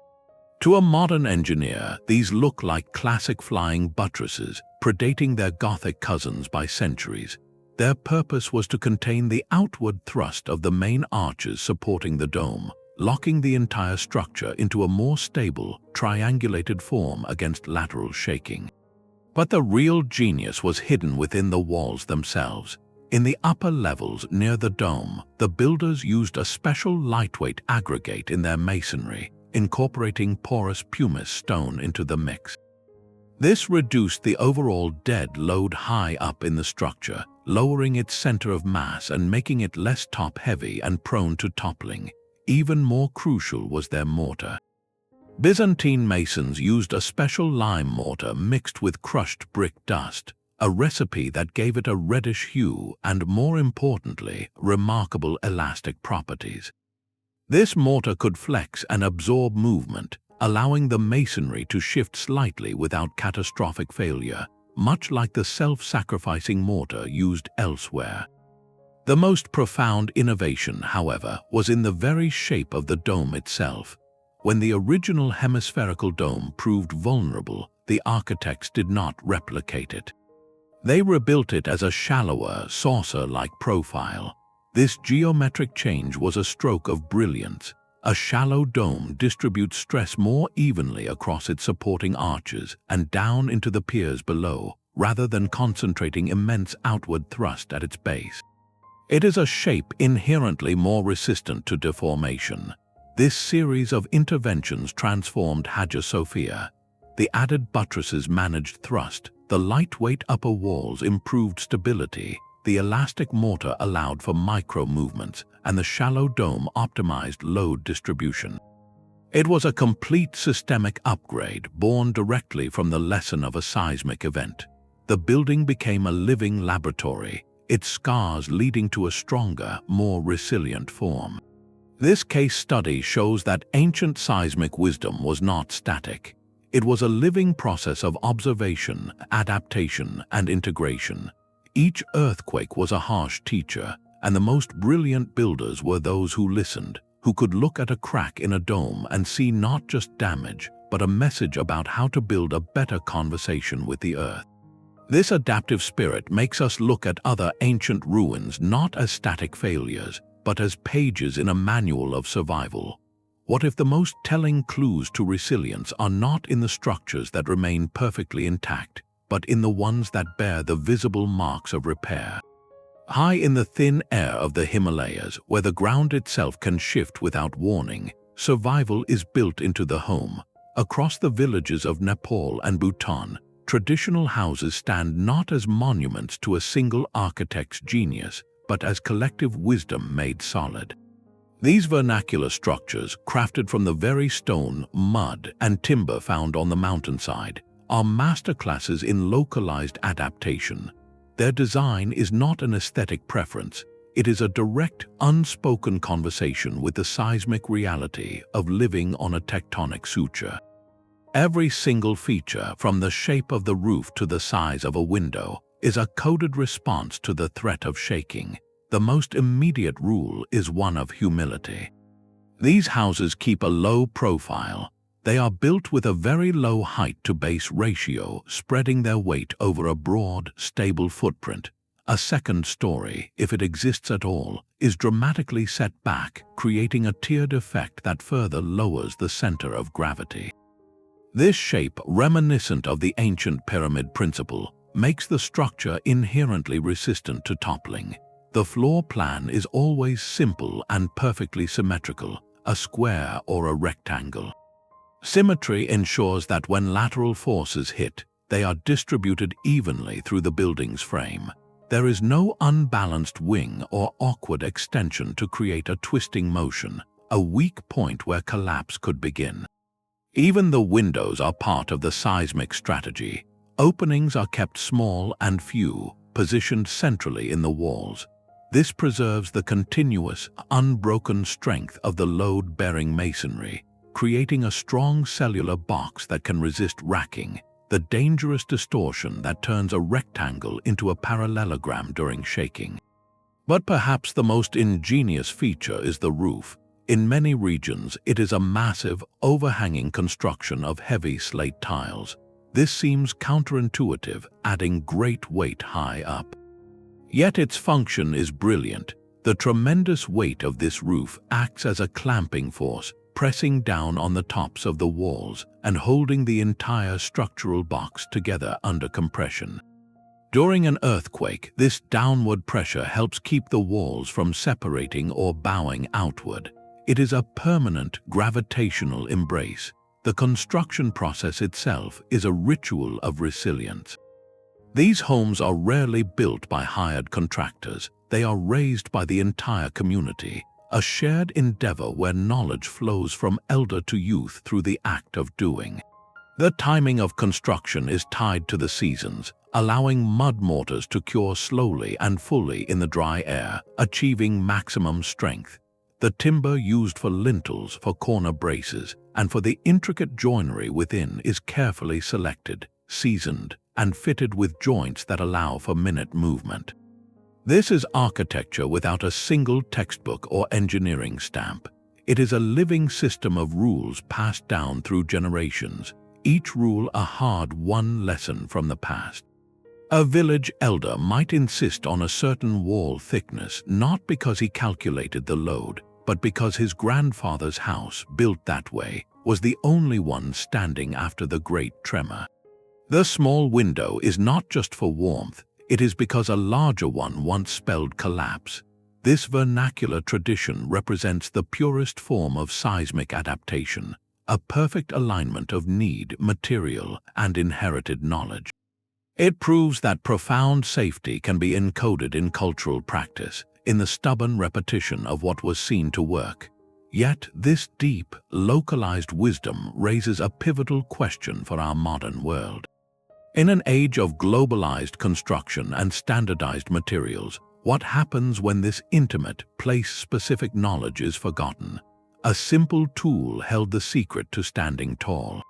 To a modern engineer, these look like classic flying buttresses, predating their Gothic cousins by centuries. Their purpose was to contain the outward thrust of the main arches supporting the dome, locking the entire structure into a more stable, triangulated form against lateral shaking. But the real genius was hidden within the walls themselves. In the upper levels near the dome, the builders used a special lightweight aggregate in their masonry, incorporating porous pumice stone into the mix. This reduced the overall dead load high up in the structure, lowering its center of mass and making it less top-heavy and prone to toppling. Even more crucial was their mortar. Byzantine masons used a special lime mortar mixed with crushed brick dust, a recipe that gave it a reddish hue and, more importantly, remarkable elastic properties. This mortar could flex and absorb movement, allowing the masonry to shift slightly without catastrophic failure, much like the self-sacrificing mortar used elsewhere. The most profound innovation, however, was in the very shape of the dome itself. When the original hemispherical dome proved vulnerable, the architects did not replicate it. They rebuilt it as a shallower, saucer-like profile. This geometric change was a stroke of brilliance. A shallow dome distributes stress more evenly across its supporting arches and down into the piers below, rather than concentrating immense outward thrust at its base. It is a shape inherently more resistant to deformation. This series of interventions transformed Hagia Sophia. The added buttresses managed thrust, the lightweight upper walls improved stability, the elastic mortar allowed for micro-movements, and the shallow dome optimized load distribution. It was a complete systemic upgrade born directly from the lesson of a seismic event. The building became a living laboratory, its scars leading to a stronger, more resilient form. This case study shows that ancient seismic wisdom was not static. It was a living process of observation, adaptation, and integration. Each earthquake was a harsh teacher, and the most brilliant builders were those who listened, who could look at a crack in a dome and see not just damage, but a message about how to build a better conversation with the earth. This adaptive spirit makes us look at other ancient ruins not as static failures, but as pages in a manual of survival. What if the most telling clues to resilience are not in the structures that remain perfectly intact, but in the ones that bear the visible marks of repair? High in the thin air of the Himalayas, where the ground itself can shift without warning, survival is built into the home. Across the villages of Nepal and Bhutan, traditional houses stand not as monuments to a single architect's genius, but as collective wisdom made solid. These vernacular structures, crafted from the very stone, mud, and timber found on the mountainside, are masterclasses in localized adaptation. Their design is not an aesthetic preference, it is a direct, unspoken conversation with the seismic reality of living on a tectonic suture. Every single feature, from the shape of the roof to the size of a window, is a coded response to the threat of shaking. The most immediate rule is one of humility. These houses keep a low profile. They are built with a very low height-to-base ratio, spreading their weight over a broad, stable footprint. A second story, if it exists at all, is dramatically set back, creating a tiered effect that further lowers the center of gravity. This shape, reminiscent of the ancient pyramid principle, makes the structure inherently resistant to toppling. The floor plan is always simple and perfectly symmetrical, a square or a rectangle. Symmetry ensures that when lateral forces hit, they are distributed evenly through the building's frame. There is no unbalanced wing or awkward extension to create a twisting motion, a weak point where collapse could begin. Even the windows are part of the seismic strategy. Openings are kept small and few, positioned centrally in the walls. This preserves the continuous, unbroken strength of the load-bearing masonry, creating a strong cellular box that can resist racking, the dangerous distortion that turns a rectangle into a parallelogram during shaking. But perhaps the most ingenious feature is the roof. In many regions, it is a massive, overhanging construction of heavy slate tiles. This seems counterintuitive, adding great weight high up. Yet its function is brilliant. The tremendous weight of this roof acts as a clamping force, pressing down on the tops of the walls and holding the entire structural box together under compression. During an earthquake, this downward pressure helps keep the walls from separating or bowing outward. It is a permanent gravitational embrace. The construction process itself is a ritual of resilience. These homes are rarely built by hired contractors. They are raised by the entire community, a shared endeavor where knowledge flows from elder to youth through the act of doing. The timing of construction is tied to the seasons, allowing mud mortars to cure slowly and fully in the dry air, achieving maximum strength. The timber used for lintels, for corner braces, and for the intricate joinery within is carefully selected, seasoned, and fitted with joints that allow for minute movement. This is architecture without a single textbook or engineering stamp. It is a living system of rules passed down through generations, each rule a hard-won lesson from the past. A village elder might insist on a certain wall thickness not because he calculated the load, but because his grandfather's house, built that way, was the only one standing after the Great Tremor. The small window is not just for warmth, it is because a larger one once spelled collapse. this vernacular tradition represents the purest form of seismic adaptation, a perfect alignment of need, material, and inherited knowledge. It proves that profound safety can be encoded in cultural practice, in the stubborn repetition of what was seen to work. Yet this deep, localized wisdom raises a pivotal question for our modern world. In an age of globalized construction and standardized materials, what happens when this intimate, place-specific knowledge is forgotten? A simple tool held the secret to standing tall.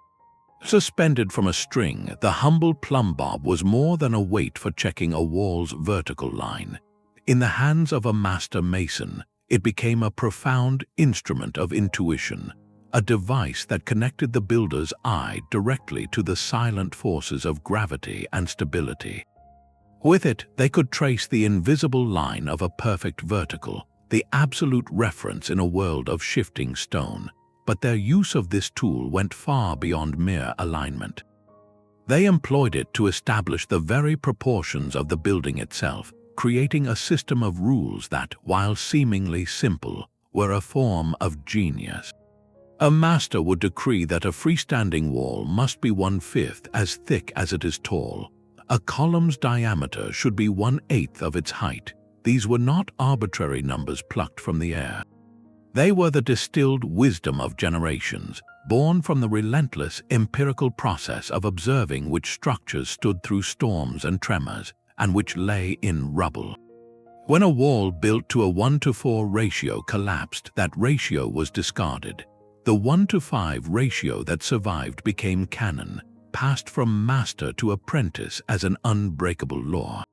Suspended from a string, the humble plumb bob was more than a weight for checking a wall's vertical line. In the hands of a master mason, it became a profound instrument of intuition, a device that connected the builder's eye directly to the silent forces of gravity and stability. With it, they could trace the invisible line of a perfect vertical, the absolute reference in a world of shifting stone. But their use of this tool went far beyond mere alignment. They employed it to establish the very proportions of the building itself, creating a system of rules that, while seemingly simple, were a form of genius. A master would decree that a freestanding wall must be 1/5 as thick as it is tall. A column's diameter should be 1/8 of its height. These were not arbitrary numbers plucked from the air. They were the distilled wisdom of generations, born from the relentless empirical process of observing which structures stood through storms and tremors, and which lay in rubble. When a wall built to a 1:4 ratio collapsed, that ratio was discarded. The 1:5 ratio that survived became canon, passed from master to apprentice as an unbreakable law.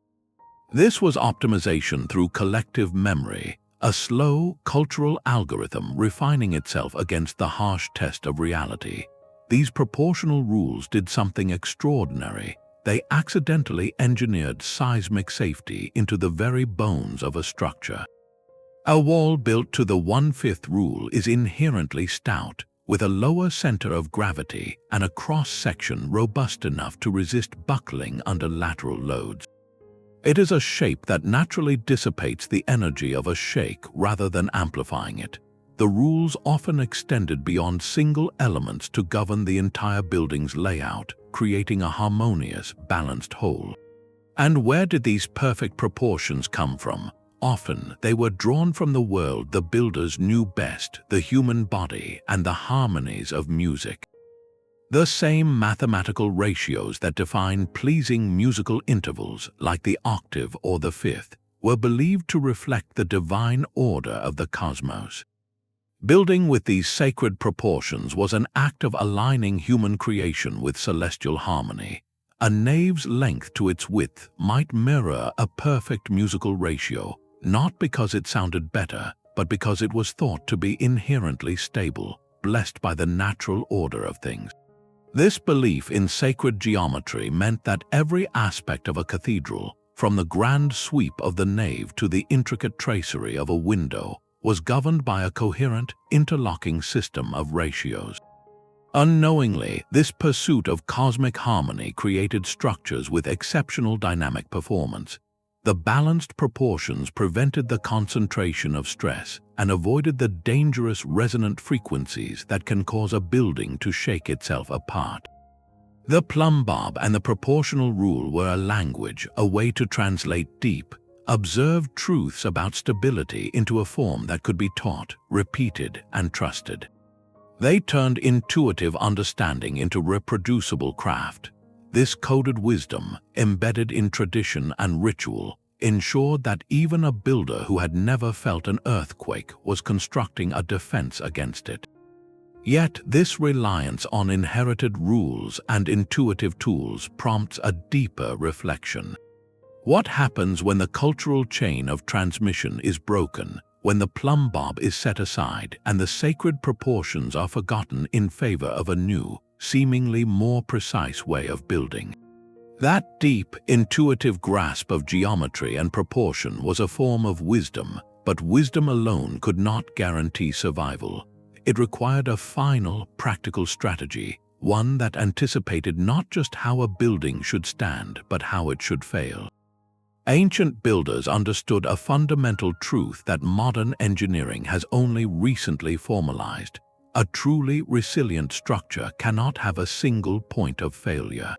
This was optimization through collective memory, a slow cultural algorithm refining itself against the harsh test of reality. These proportional rules did something extraordinary. They accidentally engineered seismic safety into the very bones of a structure. A wall built to the 1/5 rule is inherently stout, with a lower center of gravity and a cross-section robust enough to resist buckling under lateral loads. It is a shape that naturally dissipates the energy of a shake rather than amplifying it. The rules often extended beyond single elements to govern the entire building's layout, creating a harmonious, balanced whole. And where did these perfect proportions come from? Often, they were drawn from the world the builders knew best, the human body and the harmonies of music. The same mathematical ratios that define pleasing musical intervals, like the octave or the fifth, were believed to reflect the divine order of the cosmos. Building with these sacred proportions was an act of aligning human creation with celestial harmony. A nave's length to its width might mirror a perfect musical ratio, not because it sounded better, but because it was thought to be inherently stable, blessed by the natural order of things. This belief in sacred geometry meant that every aspect of a cathedral, from the grand sweep of the nave to the intricate tracery of a window, was governed by a coherent, interlocking system of ratios. Unknowingly, this pursuit of cosmic harmony created structures with exceptional dynamic performance. The balanced proportions prevented the concentration of stress and avoided the dangerous resonant frequencies that can cause a building to shake itself apart. The plumb bob and the proportional rule were a language, a way to translate deep, observed truths about stability into a form that could be taught, repeated, and trusted. They turned intuitive understanding into reproducible craft. This coded wisdom, embedded in tradition and ritual, ensured that even a builder who had never felt an earthquake was constructing a defense against it. Yet this reliance on inherited rules and intuitive tools prompts a deeper reflection. What happens when the cultural chain of transmission is broken, when the plumb bob is set aside and the sacred proportions are forgotten in favor of a new, seemingly more precise way of building? That deep, intuitive grasp of geometry and proportion was a form of wisdom, but wisdom alone could not guarantee survival. It required a final, practical strategy, one that anticipated not just how a building should stand, but how it should fail. Ancient builders understood a fundamental truth that modern engineering has only recently formalized. A truly resilient structure cannot have a single point of failure.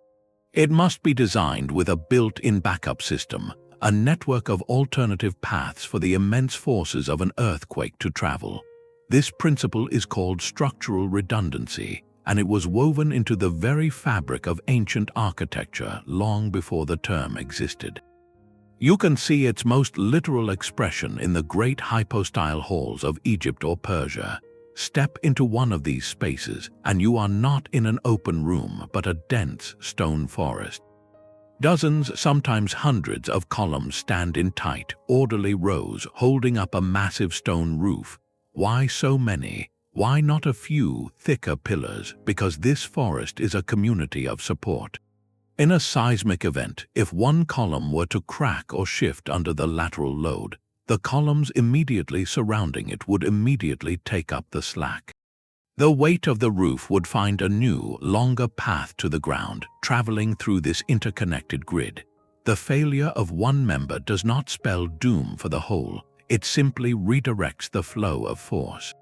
It must be designed with a built-in backup system, a network of alternative paths for the immense forces of an earthquake to travel. This principle is called structural redundancy, and it was woven into the very fabric of ancient architecture long before the term existed. You can see its most literal expression in the great hypostyle halls of Egypt or Persia. Step into one of these spaces, and you are not in an open room but a dense stone forest. Dozens, sometimes hundreds of columns stand in tight, orderly rows holding up a massive stone roof. Why so many? Why not a few thicker pillars? Because this forest is a community of support. In a seismic event, if one column were to crack or shift under the lateral load, the columns immediately surrounding it would immediately take up the slack. The weight of the roof would find a new, longer path to the ground, traveling through this interconnected grid. The failure of one member does not spell doom for the whole, it simply redirects the flow of force.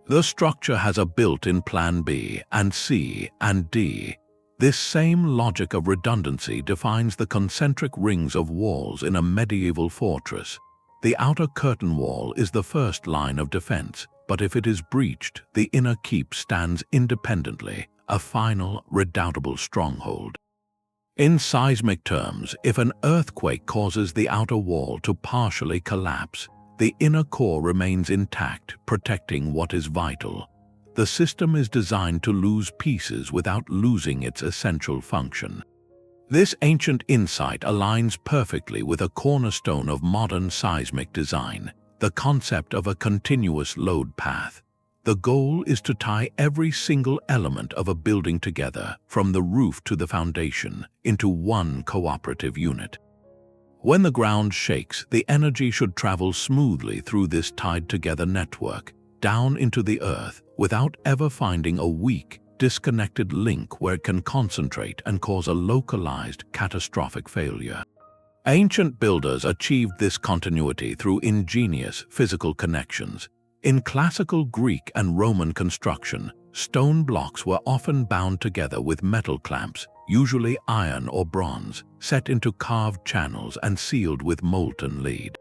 The structure has a built-in plan B and C and D. This same logic of redundancy defines the concentric rings of walls in a medieval fortress. The outer curtain wall is the first line of defense, but if it is breached, the inner keep stands independently, a final, redoubtable stronghold. In seismic terms, if an earthquake causes the outer wall to partially collapse, the inner core remains intact, protecting what is vital. The system is designed to lose pieces without losing its essential function. This ancient insight aligns perfectly with a cornerstone of modern seismic design, the concept of a continuous load path. The goal is to tie every single element of a building together, from the roof to the foundation, into one cooperative unit. When the ground shakes, the energy should travel smoothly through this tied-together network, down into the earth, without ever finding a weak, disconnected link where it can concentrate and cause a localized, catastrophic failure. Ancient builders achieved this continuity through ingenious physical connections. In classical Greek and Roman construction, stone blocks were often bound together with metal clamps, usually iron or bronze, set into carved channels and sealed with molten lead.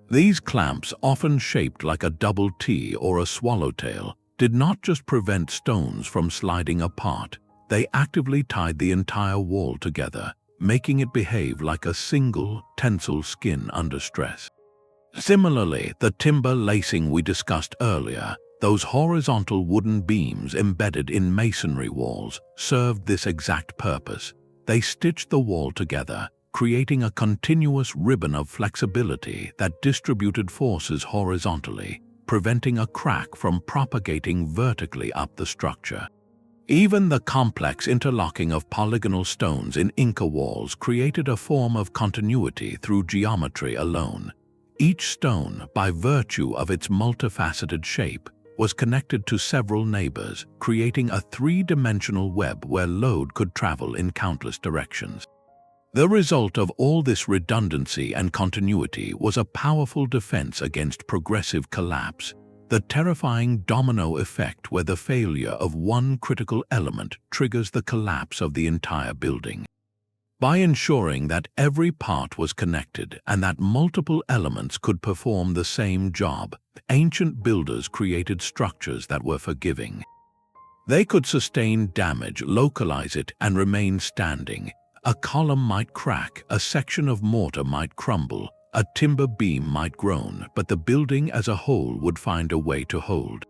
These clamps, often shaped like a double T or a swallowtail, did not just prevent stones from sliding apart, they actively tied the entire wall together, making it behave like a single, tensile skin under stress. Similarly, the timber lacing we discussed earlier, those horizontal wooden beams embedded in masonry walls, served this exact purpose. They stitched the wall together, creating a continuous ribbon of flexibility that distributed forces horizontally, preventing a crack from propagating vertically up the structure. Even the complex interlocking of polygonal stones in Inca walls created a form of continuity through geometry alone. Each stone, by virtue of its multifaceted shape, was connected to several neighbors, creating a three-dimensional web where load could travel in countless directions. The result of all this redundancy and continuity was a powerful defense against progressive collapse, the terrifying domino effect where the failure of one critical element triggers the collapse of the entire building. By ensuring that every part was connected and that multiple elements could perform the same job, ancient builders created structures that were forgiving. They could sustain damage, localize it, and remain standing. A column might crack, a section of mortar might crumble, a timber beam might groan, but the building as a whole would find a way to hold.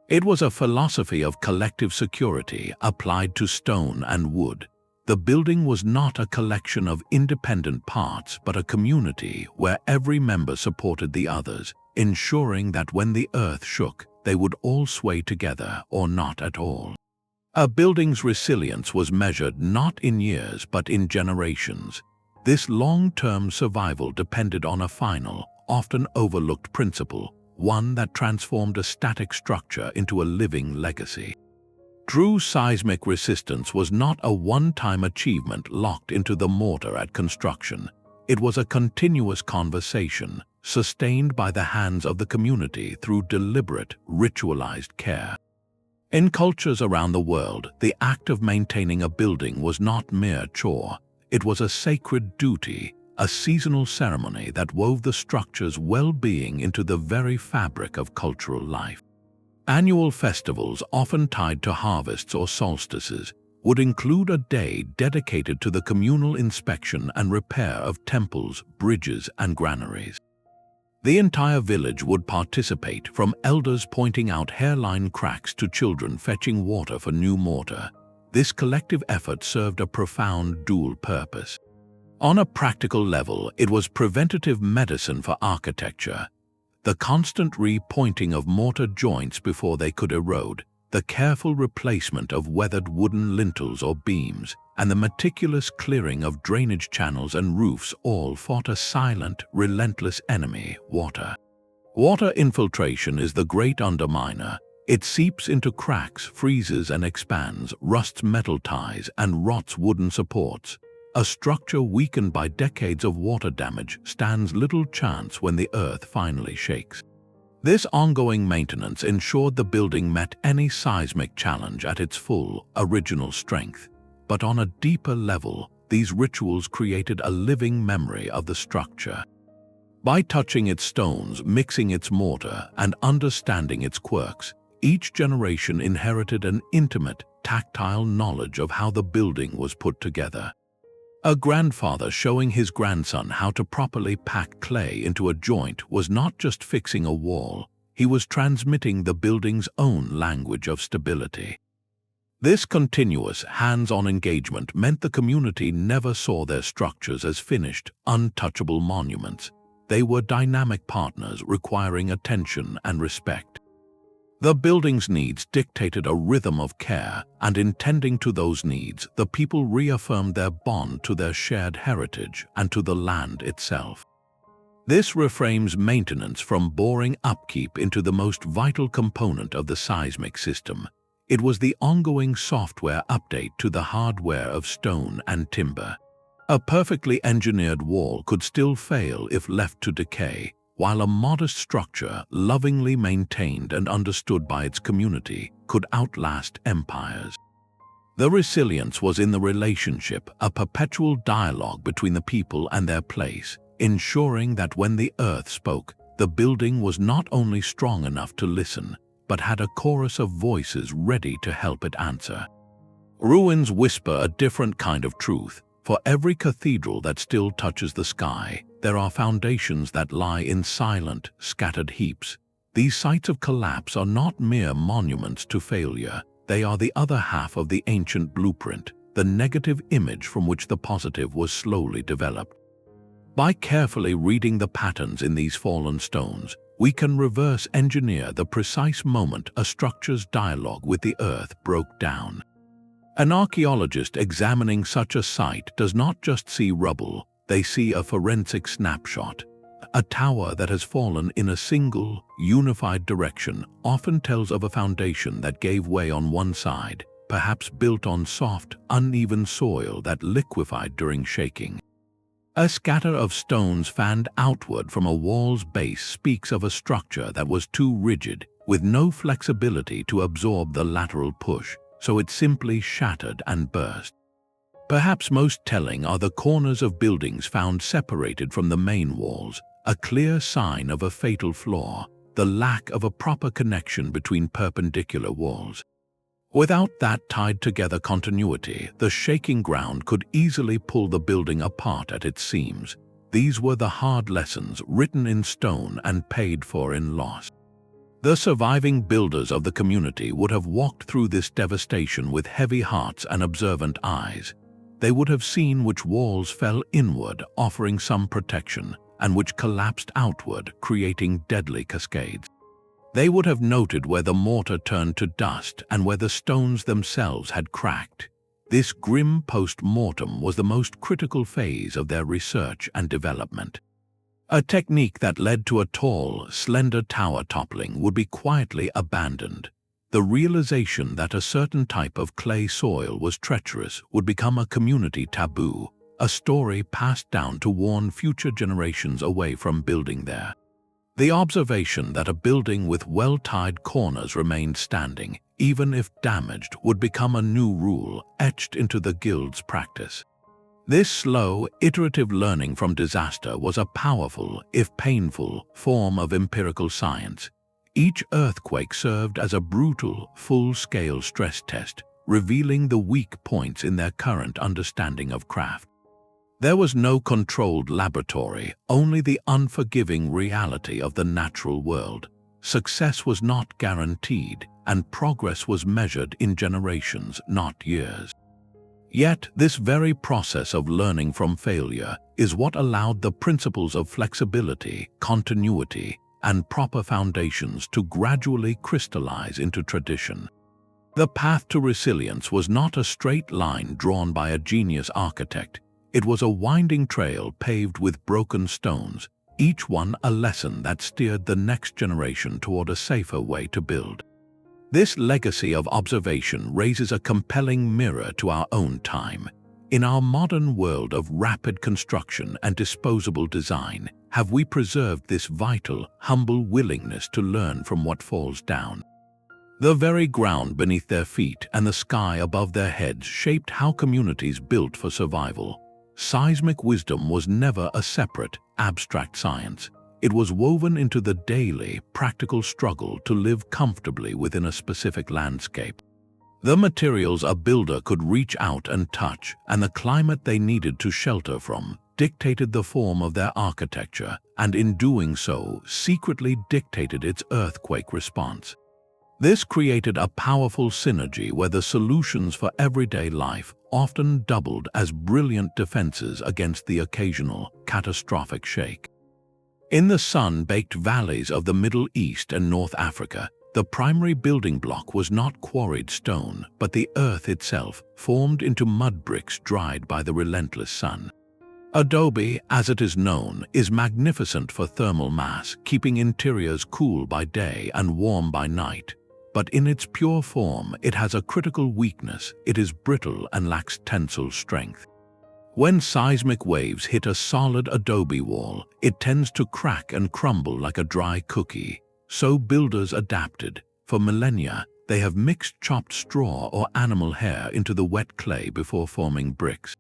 It was a philosophy of collective security applied to stone and wood. The building was not a collection of independent parts, but a community where every member supported the others, ensuring that when the earth shook, they would all sway together or not at all. A building's resilience was measured not in years but in generations. This long-term survival depended on a final, often overlooked principle, one that transformed a static structure into a living legacy. True seismic resistance was not a one-time achievement locked into the mortar at construction. It was a continuous conversation, sustained by the hands of the community through deliberate, ritualized care. In cultures around the world, the act of maintaining a building was not mere chore. It was a sacred duty, a seasonal ceremony that wove the structure's well-being into the very fabric of cultural life. Annual festivals, often tied to harvests or solstices, would include a day dedicated to the communal inspection and repair of temples, bridges, and granaries. The entire village would participate, from elders pointing out hairline cracks to children fetching water for new mortar. This collective effort served a profound dual purpose. On a practical level, it was preventative medicine for architecture. The constant re-pointing of mortar joints before they could erode, the careful replacement of weathered wooden lintels or beams, and the meticulous clearing of drainage channels and roofs all fought a silent, relentless enemy, water. Water infiltration is the great underminer. It seeps into cracks, freezes and expands, rusts metal ties, and rots wooden supports. A structure weakened by decades of water damage stands little chance when the earth finally shakes. This ongoing maintenance ensured the building met any seismic challenge at its full, original strength. But on a deeper level, these rituals created a living memory of the structure. By touching its stones, mixing its mortar, and understanding its quirks, each generation inherited an intimate, tactile knowledge of how the building was put together. A grandfather showing his grandson how to properly pack clay into a joint was not just fixing a wall, he was transmitting the building's own language of stability. This continuous, hands-on engagement meant the community never saw their structures as finished, untouchable monuments. They were dynamic partners requiring attention and respect. The building's needs dictated a rhythm of care, and in tending to those needs, the people reaffirmed their bond to their shared heritage and to the land itself. This reframes maintenance from boring upkeep into the most vital component of the seismic system. It was the ongoing software update to the hardware of stone and timber. A perfectly engineered wall could still fail if left to decay, while a modest structure, lovingly maintained and understood by its community, could outlast empires. The resilience was in the relationship, a perpetual dialogue between the people and their place, ensuring that when the earth spoke, the building was not only strong enough to listen, but had a chorus of voices ready to help it answer. Ruins whisper a different kind of truth. For every cathedral that still touches the sky, there are foundations that lie in silent, scattered heaps. These sites of collapse are not mere monuments to failure. They are the other half of the ancient blueprint, the negative image from which the positive was slowly developed. By carefully reading the patterns in these fallen stones, we can reverse engineer the precise moment a structure's dialogue with the earth broke down. An archaeologist examining such a site does not just see rubble, they see a forensic snapshot. A tower that has fallen in a single, unified direction often tells of a foundation that gave way on one side, perhaps built on soft, uneven soil that liquefied during shaking. A scatter of stones fanned outward from a wall's base speaks of a structure that was too rigid, with no flexibility to absorb the lateral push, so it simply shattered and burst. Perhaps most telling are the corners of buildings found separated from the main walls, a clear sign of a fatal flaw, the lack of a proper connection between perpendicular walls. Without that tied-together continuity, the shaking ground could easily pull the building apart at its seams. These were the hard lessons written in stone and paid for in loss. The surviving builders of the community would have walked through this devastation with heavy hearts and observant eyes. They would have seen which walls fell inward, offering some protection, and which collapsed outward, creating deadly cascades. They would have noted where the mortar turned to dust and where the stones themselves had cracked. This grim post-mortem was the most critical phase of their research and development. A technique that led to a tall, slender tower toppling would be quietly abandoned. The realization that a certain type of clay soil was treacherous would become a community taboo, a story passed down to warn future generations away from building there. The observation that a building with well-tied corners remained standing, even if damaged, would become a new rule etched into the guild's practice. This slow, iterative learning from disaster was a powerful, if painful, form of empirical science. Each earthquake served as a brutal, full-scale stress test, revealing the weak points in their current understanding of craft. There was no controlled laboratory, only the unforgiving reality of the natural world. Success was not guaranteed, and progress was measured in generations, not years. Yet, this very process of learning from failure is what allowed the principles of flexibility, continuity, and proper foundations to gradually crystallize into tradition. The path to resilience was not a straight line drawn by a genius architect. It was a winding trail paved with broken stones, each one a lesson that steered the next generation toward a safer way to build. This legacy of observation raises a compelling mirror to our own time. In our modern world of rapid construction and disposable design, have we preserved this vital, humble willingness to learn from what falls down? The very ground beneath their feet and the sky above their heads shaped how communities built for survival. Seismic wisdom was never a separate, abstract science. It was woven into the daily, practical struggle to live comfortably within a specific landscape. The materials a builder could reach out and touch, and the climate they needed to shelter from, dictated the form of their architecture, and in doing so, secretly dictated its earthquake response. This created a powerful synergy where the solutions for everyday life often doubled as brilliant defenses against the occasional, catastrophic shake. In the sun-baked valleys of the Middle East and North Africa, the primary building block was not quarried stone, but the earth itself, formed into mud bricks dried by the relentless sun. Adobe, as it is known, is magnificent for thermal mass, keeping interiors cool by day and warm by night. But in its pure form, it has a critical weakness. It is brittle and lacks tensile strength. When seismic waves hit a solid adobe wall, it tends to crack and crumble like a dry cookie. So builders adapted. For millennia, they have mixed chopped straw or animal hair into the wet clay before forming bricks.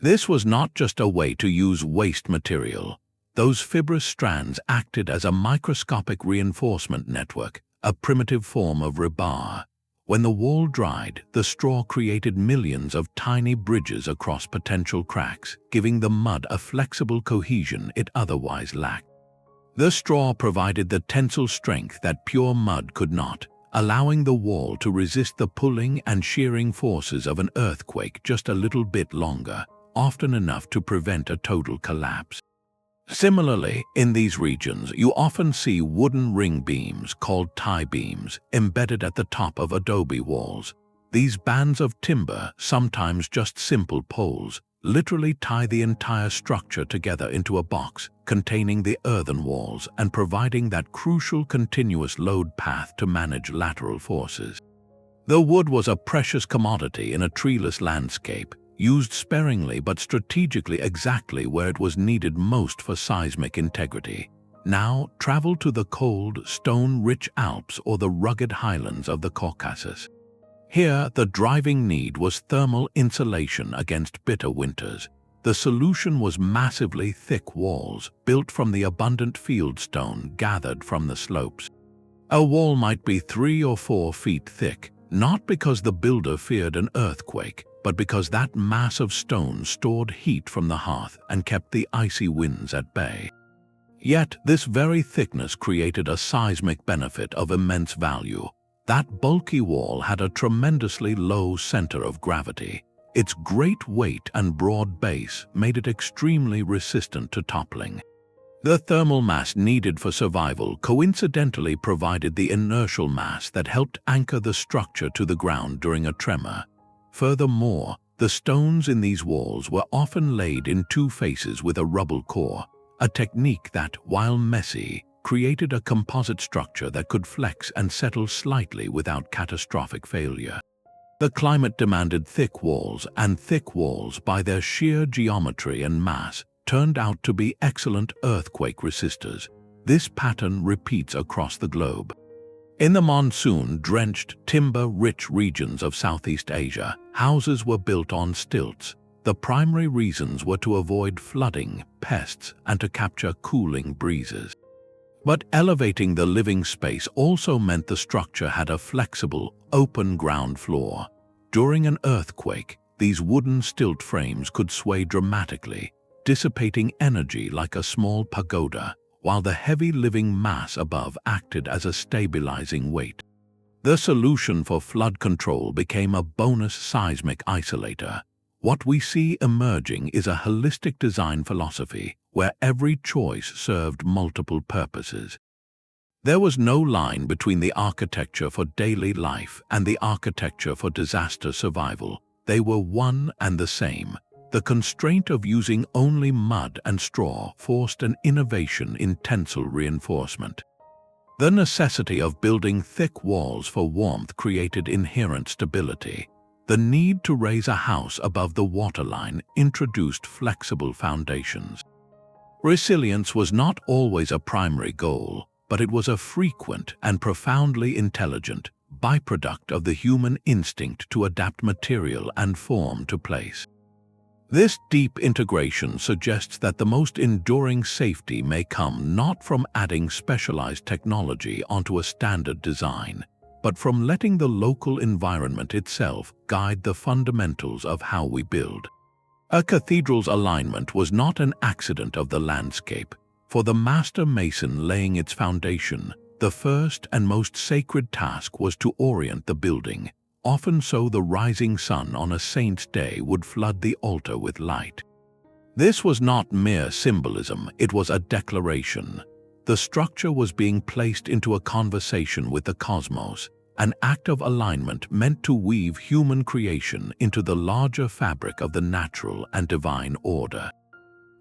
This was not just a way to use waste material. Those fibrous strands acted as a microscopic reinforcement network, a primitive form of rebar. When the wall dried, the straw created millions of tiny bridges across potential cracks, giving the mud a flexible cohesion it otherwise lacked. The straw provided the tensile strength that pure mud could not, allowing the wall to resist the pulling and shearing forces of an earthquake just a little bit longer, often enough to prevent a total collapse. Similarly, in these regions, you often see wooden ring beams called tie beams embedded at the top of adobe walls. These bands of timber, sometimes just simple poles, literally tie the entire structure together into a box containing the earthen walls and providing that crucial continuous load path to manage lateral forces. The wood was a precious commodity in a treeless landscape, used sparingly but strategically exactly where it was needed most for seismic integrity. Now, travel to the cold, stone-rich Alps or the rugged highlands of the Caucasus. Here, the driving need was thermal insulation against bitter winters. The solution was massively thick walls, built from the abundant fieldstone gathered from the slopes. A wall might be 3 or 4 feet thick, not because the builder feared an earthquake, but because that mass of stone stored heat from the hearth and kept the icy winds at bay. Yet, this very thickness created a seismic benefit of immense value. That bulky wall had a tremendously low center of gravity. Its great weight and broad base made it extremely resistant to toppling. The thermal mass needed for survival coincidentally provided the inertial mass that helped anchor the structure to the ground during a tremor. Furthermore, the stones in these walls were often laid in 2 faces with a rubble core, a technique that, while messy, created a composite structure that could flex and settle slightly without catastrophic failure. The climate demanded thick walls, and thick walls, by their sheer geometry and mass, turned out to be excellent earthquake resistors. This pattern repeats across the globe. In the monsoon-drenched, timber-rich regions of Southeast Asia, houses were built on stilts. The primary reasons were to avoid flooding, pests, and to capture cooling breezes. But elevating the living space also meant the structure had a flexible, open ground floor. During an earthquake, these wooden stilt frames could sway dramatically, dissipating energy like a small pagoda, while the heavy living mass above acted as a stabilizing weight. The solution for flood control became a bonus seismic isolator. What we see emerging is a holistic design philosophy where every choice served multiple purposes. There was no line between the architecture for daily life and the architecture for disaster survival. They were one and the same. The constraint of using only mud and straw forced an innovation in tensile reinforcement. The necessity of building thick walls for warmth created inherent stability. The need to raise a house above the waterline introduced flexible foundations. Resilience was not always a primary goal, but it was a frequent and profoundly intelligent byproduct of the human instinct to adapt material and form to place. This deep integration suggests that the most enduring safety may come not from adding specialized technology onto a standard design, but from letting the local environment itself guide the fundamentals of how we build. A cathedral's alignment was not an accident of the landscape. For the master mason laying its foundation, the first and most sacred task was to orient the building. Often so, the rising sun on a saint's day would flood the altar with light. This was not mere symbolism, it was a declaration. The structure was being placed into a conversation with the cosmos, an act of alignment meant to weave human creation into the larger fabric of the natural and divine order.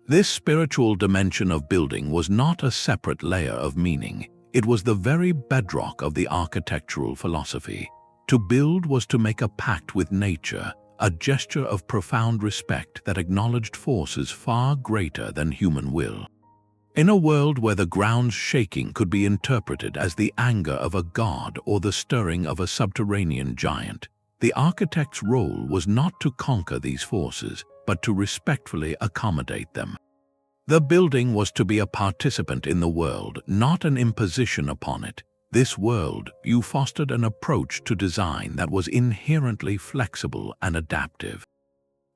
This spiritual dimension of building was not a separate layer of meaning, it was the very bedrock of the architectural philosophy. To build was to make a pact with nature, a gesture of profound respect that acknowledged forces far greater than human will. In a world where the ground's shaking could be interpreted as the anger of a god or the stirring of a subterranean giant, the architect's role was not to conquer these forces, but to respectfully accommodate them. The building was to be a participant in the world, not an imposition upon it. This world, you fostered an approach to design that was inherently flexible and adaptive.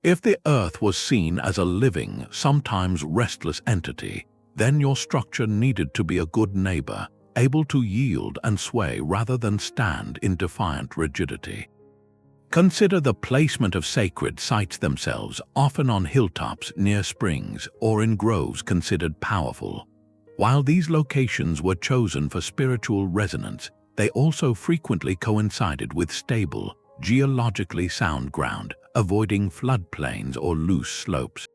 If the earth was seen as a living, sometimes restless entity, then your structure needed to be a good neighbor, able to yield and sway rather than stand in defiant rigidity. Consider the placement of sacred sites themselves, often on hilltops near springs or in groves considered powerful. While these locations were chosen for spiritual resonance, they also frequently coincided with stable, geologically sound ground, avoiding floodplains or loose slopes.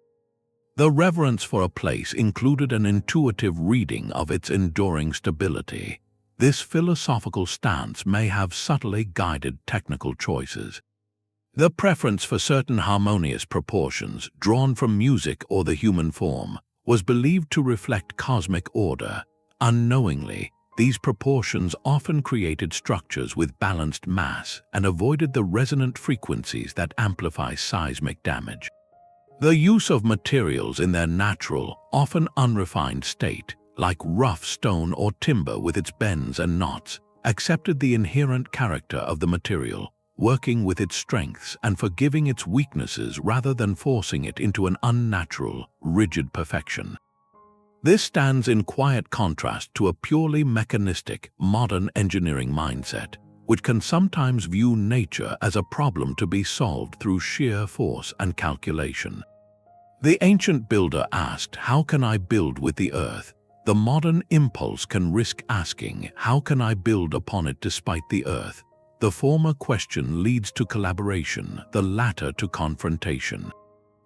The reverence for a place included an intuitive reading of its enduring stability. This philosophical stance may have subtly guided technical choices. The preference for certain harmonious proportions, drawn from music or the human form, was believed to reflect cosmic order. Unknowingly, these proportions often created structures with balanced mass and avoided the resonant frequencies that amplify seismic damage. The use of materials in their natural, often unrefined state, like rough stone or timber with its bends and knots, accepted the inherent character of the material, working with its strengths and forgiving its weaknesses rather than forcing it into an unnatural, rigid perfection. This stands in quiet contrast to a purely mechanistic, modern engineering mindset, which can sometimes view nature as a problem to be solved through sheer force and calculation. The ancient builder asked, "How can I build with the earth?" The modern impulse can risk asking, "How can I build upon it despite the earth?" The former question leads to collaboration, the latter to confrontation.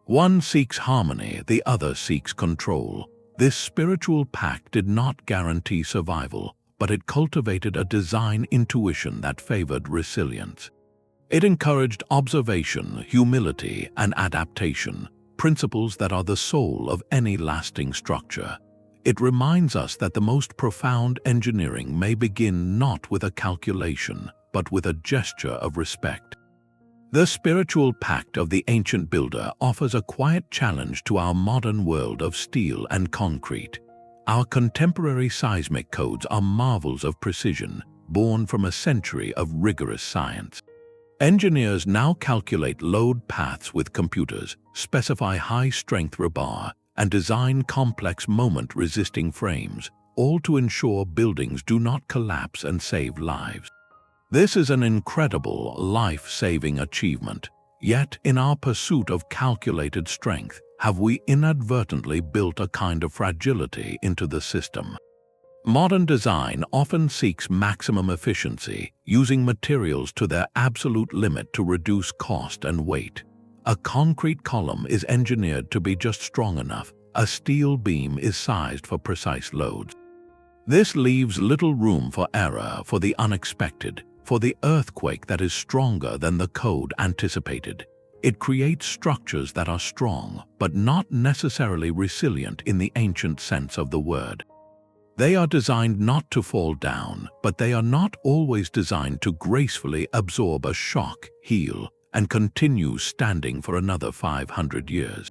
One seeks harmony, the other seeks control. This spiritual pact did not guarantee survival, but it cultivated a design intuition that favored resilience. It encouraged observation, humility, and adaptation, principles that are the soul of any lasting structure. It reminds us that the most profound engineering may begin not with a calculation, but with a gesture of respect. The spiritual pact of the ancient builder offers a quiet challenge to our modern world of steel and concrete. Our contemporary seismic codes are marvels of precision, born from a century of rigorous science. Engineers now calculate load paths with computers, specify high-strength rebar, and design complex moment-resisting frames, all to ensure buildings do not collapse and save lives. This is an incredible, life-saving achievement. Yet, in our pursuit of calculated strength, have we inadvertently built a kind of fragility into the system? Modern design often seeks maximum efficiency, using materials to their absolute limit to reduce cost and weight. A concrete column is engineered to be just strong enough. A steel beam is sized for precise loads. This leaves little room for error, for the unexpected, for the earthquake that is stronger than the code anticipated. It creates structures that are strong, but not necessarily resilient in the ancient sense of the word. They are designed not to fall down, but they are not always designed to gracefully absorb a shock, heal, and continue standing for another 500 years.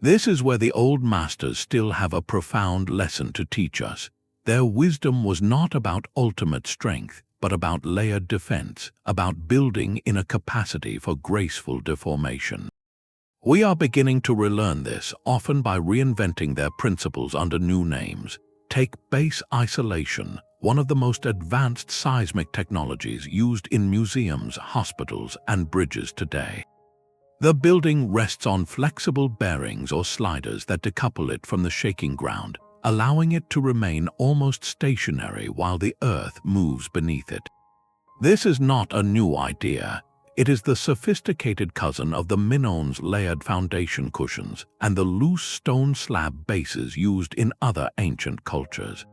This is where the old masters still have a profound lesson to teach us. Their wisdom was not about ultimate strength, but about layered defense, about building in a capacity for graceful deformation. We are beginning to relearn this, often by reinventing their principles under new names. Take base isolation, one of the most advanced seismic technologies used in museums, hospitals, and bridges today. The building rests on flexible bearings or sliders that decouple it from the shaking ground, allowing it to remain almost stationary while the earth moves beneath it. This is not a new idea. It is the sophisticated cousin of the Minoan's layered foundation cushions and the loose stone slab bases used in other ancient cultures.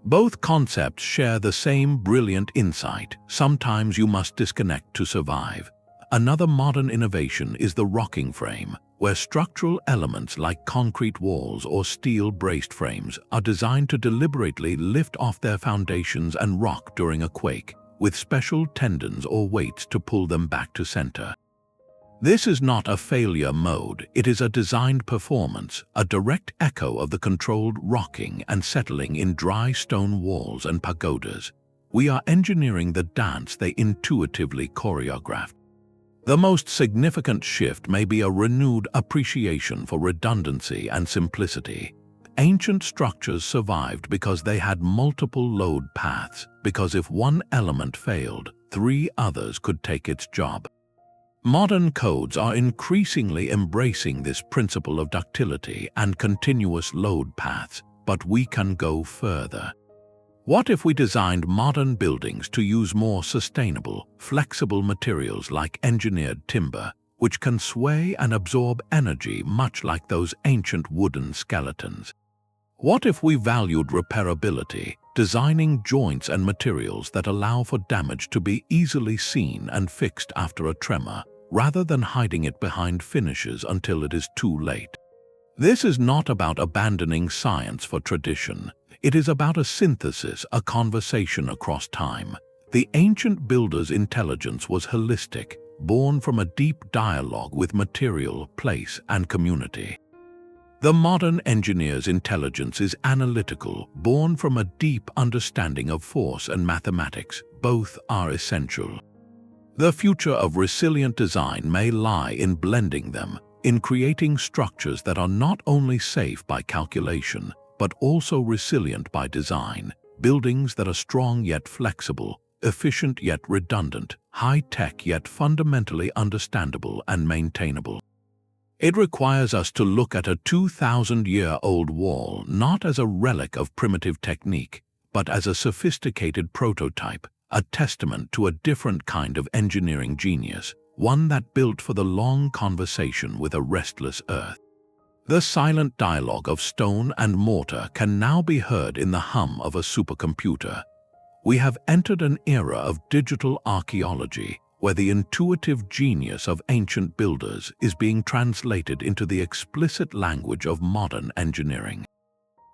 Both concepts share the same brilliant insight: sometimes you must disconnect to survive. Another modern innovation is the rocking frame, where structural elements like concrete walls or steel-braced frames are designed to deliberately lift off their foundations and rock during a quake, with special tendons or weights to pull them back to center. This is not a failure mode, it is a designed performance, a direct echo of the controlled rocking and settling in dry stone walls and pagodas. We are engineering the dance they intuitively choreographed. The most significant shift may be a renewed appreciation for redundancy and simplicity. Ancient structures survived because they had multiple load paths, because if one element failed, 3 others could take its job. Modern codes are increasingly embracing this principle of ductility and continuous load paths, but we can go further. What if we designed modern buildings to use more sustainable, flexible materials like engineered timber, which can sway and absorb energy much like those ancient wooden skeletons? What if we valued repairability, designing joints and materials that allow for damage to be easily seen and fixed after a tremor, rather than hiding it behind finishes until it is too late? This is not about abandoning science for tradition. It is about a synthesis, a conversation across time. The ancient builder's intelligence was holistic, born from a deep dialogue with material, place, and community. The modern engineer's intelligence is analytical, born from a deep understanding of force and mathematics. Both are essential. The future of resilient design may lie in blending them, in creating structures that are not only safe by calculation, but also resilient by design, buildings that are strong yet flexible, efficient yet redundant, high-tech yet fundamentally understandable and maintainable. It requires us to look at a 2,000-year-old wall not as a relic of primitive technique, but as a sophisticated prototype, a testament to a different kind of engineering genius, one that built for the long conversation with a restless earth. The silent dialogue of stone and mortar can now be heard in the hum of a supercomputer. We have entered an era of digital archaeology, where the intuitive genius of ancient builders is being translated into the explicit language of modern engineering.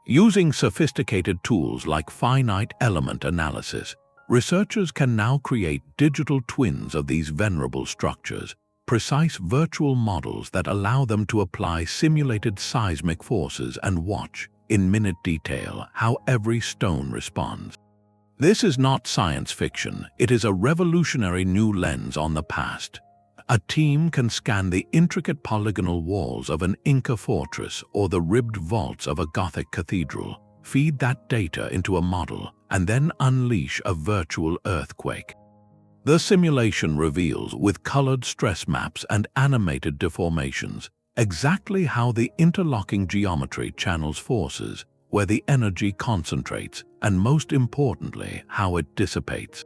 Using sophisticated tools like finite element analysis, researchers can now create digital twins of these venerable structures, precise virtual models that allow them to apply simulated seismic forces and watch, in minute detail, how every stone responds. This is not science fiction, it is a revolutionary new lens on the past. A team can scan the intricate polygonal walls of an Inca fortress or the ribbed vaults of a Gothic cathedral, feed that data into a model, and then unleash a virtual earthquake. The simulation reveals, with colored stress maps and animated deformations, exactly how the interlocking geometry channels forces, where the energy concentrates, and most importantly, how it dissipates.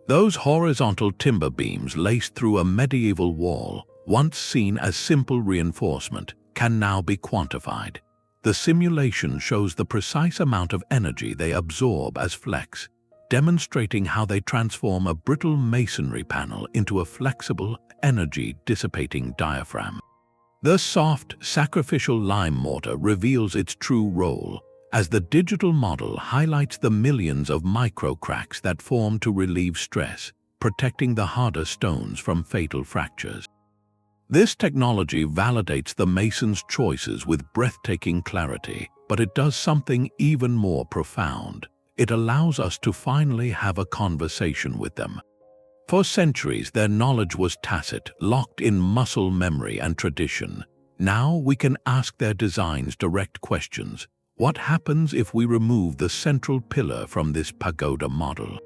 Those horizontal timber beams laced through a medieval wall, once seen as simple reinforcement, can now be quantified. The simulation shows the precise amount of energy they absorb as flex, demonstrating how they transform a brittle masonry panel into a flexible, energy-dissipating diaphragm. The soft, sacrificial lime mortar reveals its true role, as the digital model highlights the millions of micro-cracks that form to relieve stress, protecting the harder stones from fatal fractures. This technology validates the mason's choices with breathtaking clarity, but it does something even more profound. It allows us to finally have a conversation with them. For centuries, their knowledge was tacit, locked in muscle memory and tradition. Now we can ask their designs direct questions. What happens if we remove the central pillar from this pagoda model?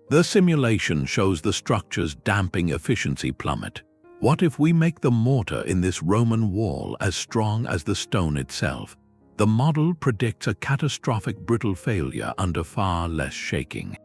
The simulation shows the structure's damping efficiency plummet. What if we make the mortar in this Roman wall as strong as the stone itself? The model predicts a catastrophic brittle failure under far less shaking.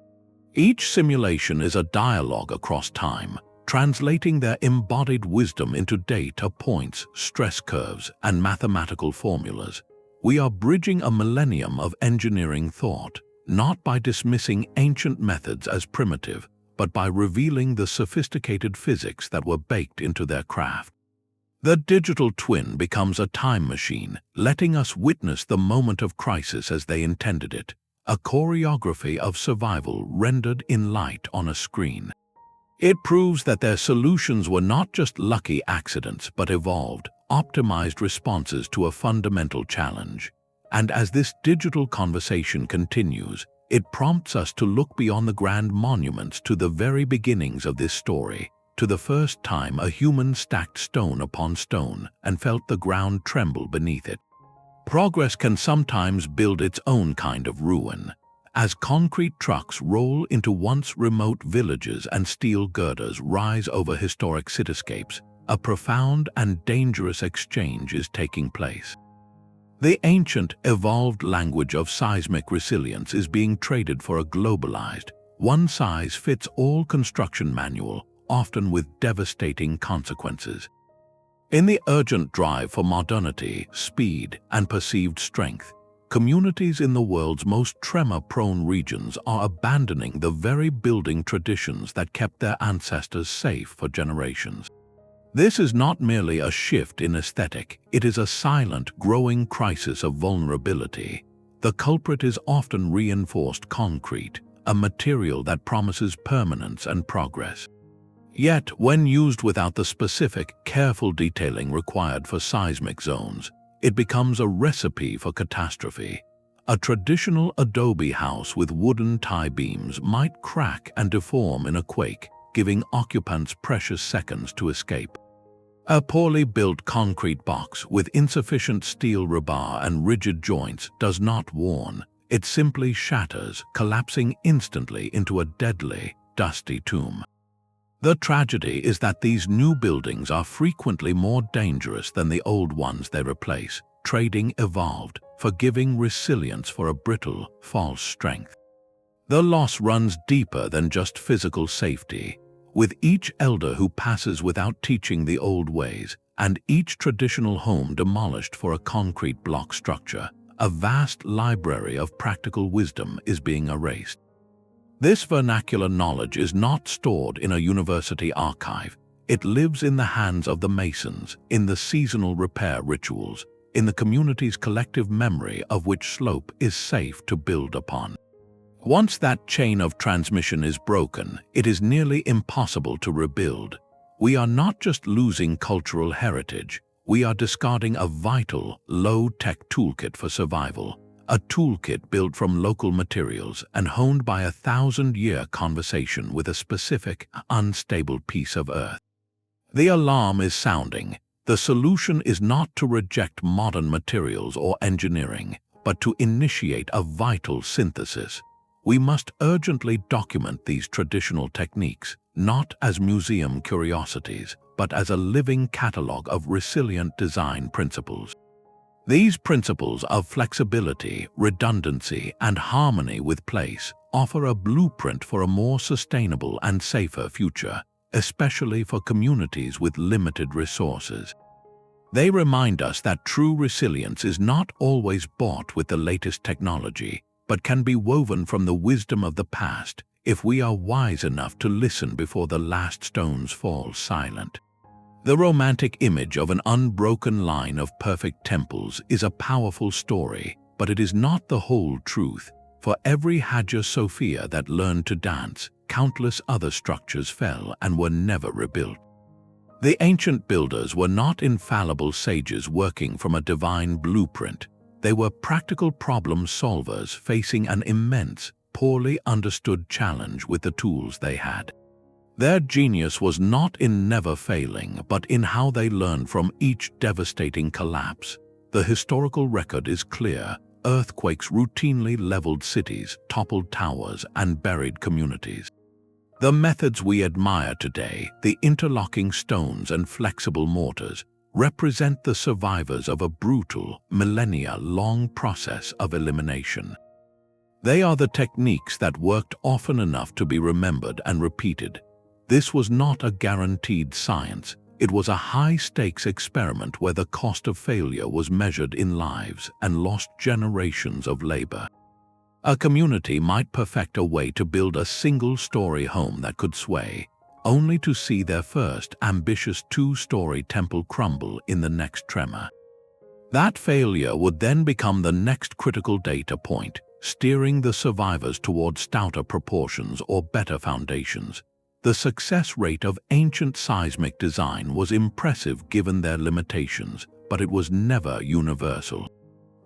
Each simulation is a dialogue across time, translating their embodied wisdom into data points, stress curves, and mathematical formulas. We are bridging a millennium of engineering thought, not by dismissing ancient methods as primitive, but by revealing the sophisticated physics that were baked into their craft. The digital twin becomes a time machine, letting us witness the moment of crisis as they intended it, a choreography of survival rendered in light on a screen. It proves that their solutions were not just lucky accidents, but evolved, optimized responses to a fundamental challenge. And as this digital conversation continues, it prompts us to look beyond the grand monuments to the very beginnings of this story, to the first time a human stacked stone upon stone and felt the ground tremble beneath it. Progress can sometimes build its own kind of ruin. As concrete trucks roll into once remote villages and steel girders rise over historic cityscapes, a profound and dangerous exchange is taking place. The ancient, evolved language of seismic resilience is being traded for a globalized, one-size-fits-all construction manual, often with devastating consequences. In the urgent drive for modernity, speed, and perceived strength, communities in the world's most tremor-prone regions are abandoning the very building traditions that kept their ancestors safe for generations. This is not merely a shift in aesthetic, it is a silent, growing crisis of vulnerability. The culprit is often reinforced concrete, a material that promises permanence and progress. Yet, when used without the specific, careful detailing required for seismic zones, it becomes a recipe for catastrophe. A traditional adobe house with wooden tie beams might crack and deform in a quake, giving occupants precious seconds to escape. A poorly built concrete box with insufficient steel rebar and rigid joints does not warn. It simply shatters, collapsing instantly into a deadly, dusty tomb. The tragedy is that these new buildings are frequently more dangerous than the old ones they replace, trading evolved, forgiving resilience for a brittle, false strength. The loss runs deeper than just physical safety. With each elder who passes without teaching the old ways, and each traditional home demolished for a concrete block structure, a vast library of practical wisdom is being erased. This vernacular knowledge is not stored in a university archive. It lives in the hands of the masons, in the seasonal repair rituals, in the community's collective memory of which slope is safe to build upon. Once that chain of transmission is broken, it is nearly impossible to rebuild. We are not just losing cultural heritage, we are discarding a vital, low-tech toolkit for survival, a toolkit built from local materials and honed by a 1,000-year conversation with a specific, unstable piece of earth. The alarm is sounding. The solution is not to reject modern materials or engineering, but to initiate a vital synthesis. We must urgently document these traditional techniques, not as museum curiosities, but as a living catalogue of resilient design principles. These principles of flexibility, redundancy, and harmony with place offer a blueprint for a more sustainable and safer future, especially for communities with limited resources. They remind us that true resilience is not always bought with the latest technology, but can be woven from the wisdom of the past if we are wise enough to listen before the last stones fall silent. The romantic image of an unbroken line of perfect temples is a powerful story, but it is not the whole truth. For every Hagia Sophia that learned to dance, countless other structures fell and were never rebuilt. The ancient builders were not infallible sages working from a divine blueprint. They were practical problem solvers facing an immense, poorly understood challenge with the tools they had. Their genius was not in never failing, but in how they learned from each devastating collapse. The historical record is clear. Earthquakes routinely leveled cities, toppled towers, and buried communities. The methods we admire today, the interlocking stones and flexible mortars, represent the survivors of a brutal, millennia-long process of elimination. They are the techniques that worked often enough to be remembered and repeated. This was not a guaranteed science. It was a high-stakes experiment where the cost of failure was measured in lives and lost generations of labor. A community might perfect a way to build a single-story home that could sway, only to see their first ambitious two-story temple crumble in the next tremor. That failure would then become the next critical data point, steering the survivors toward stouter proportions or better foundations. The success rate of ancient seismic design was impressive given their limitations, but it was never universal.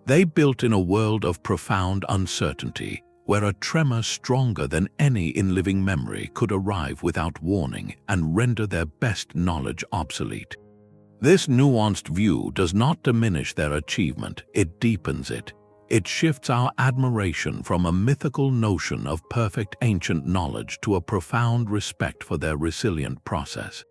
They built in a world of profound uncertainty, where a tremor stronger than any in living memory could arrive without warning and render their best knowledge obsolete. This nuanced view does not diminish their achievement, it deepens it. It shifts our admiration from a mythical notion of perfect ancient knowledge to a profound respect for their resilient process.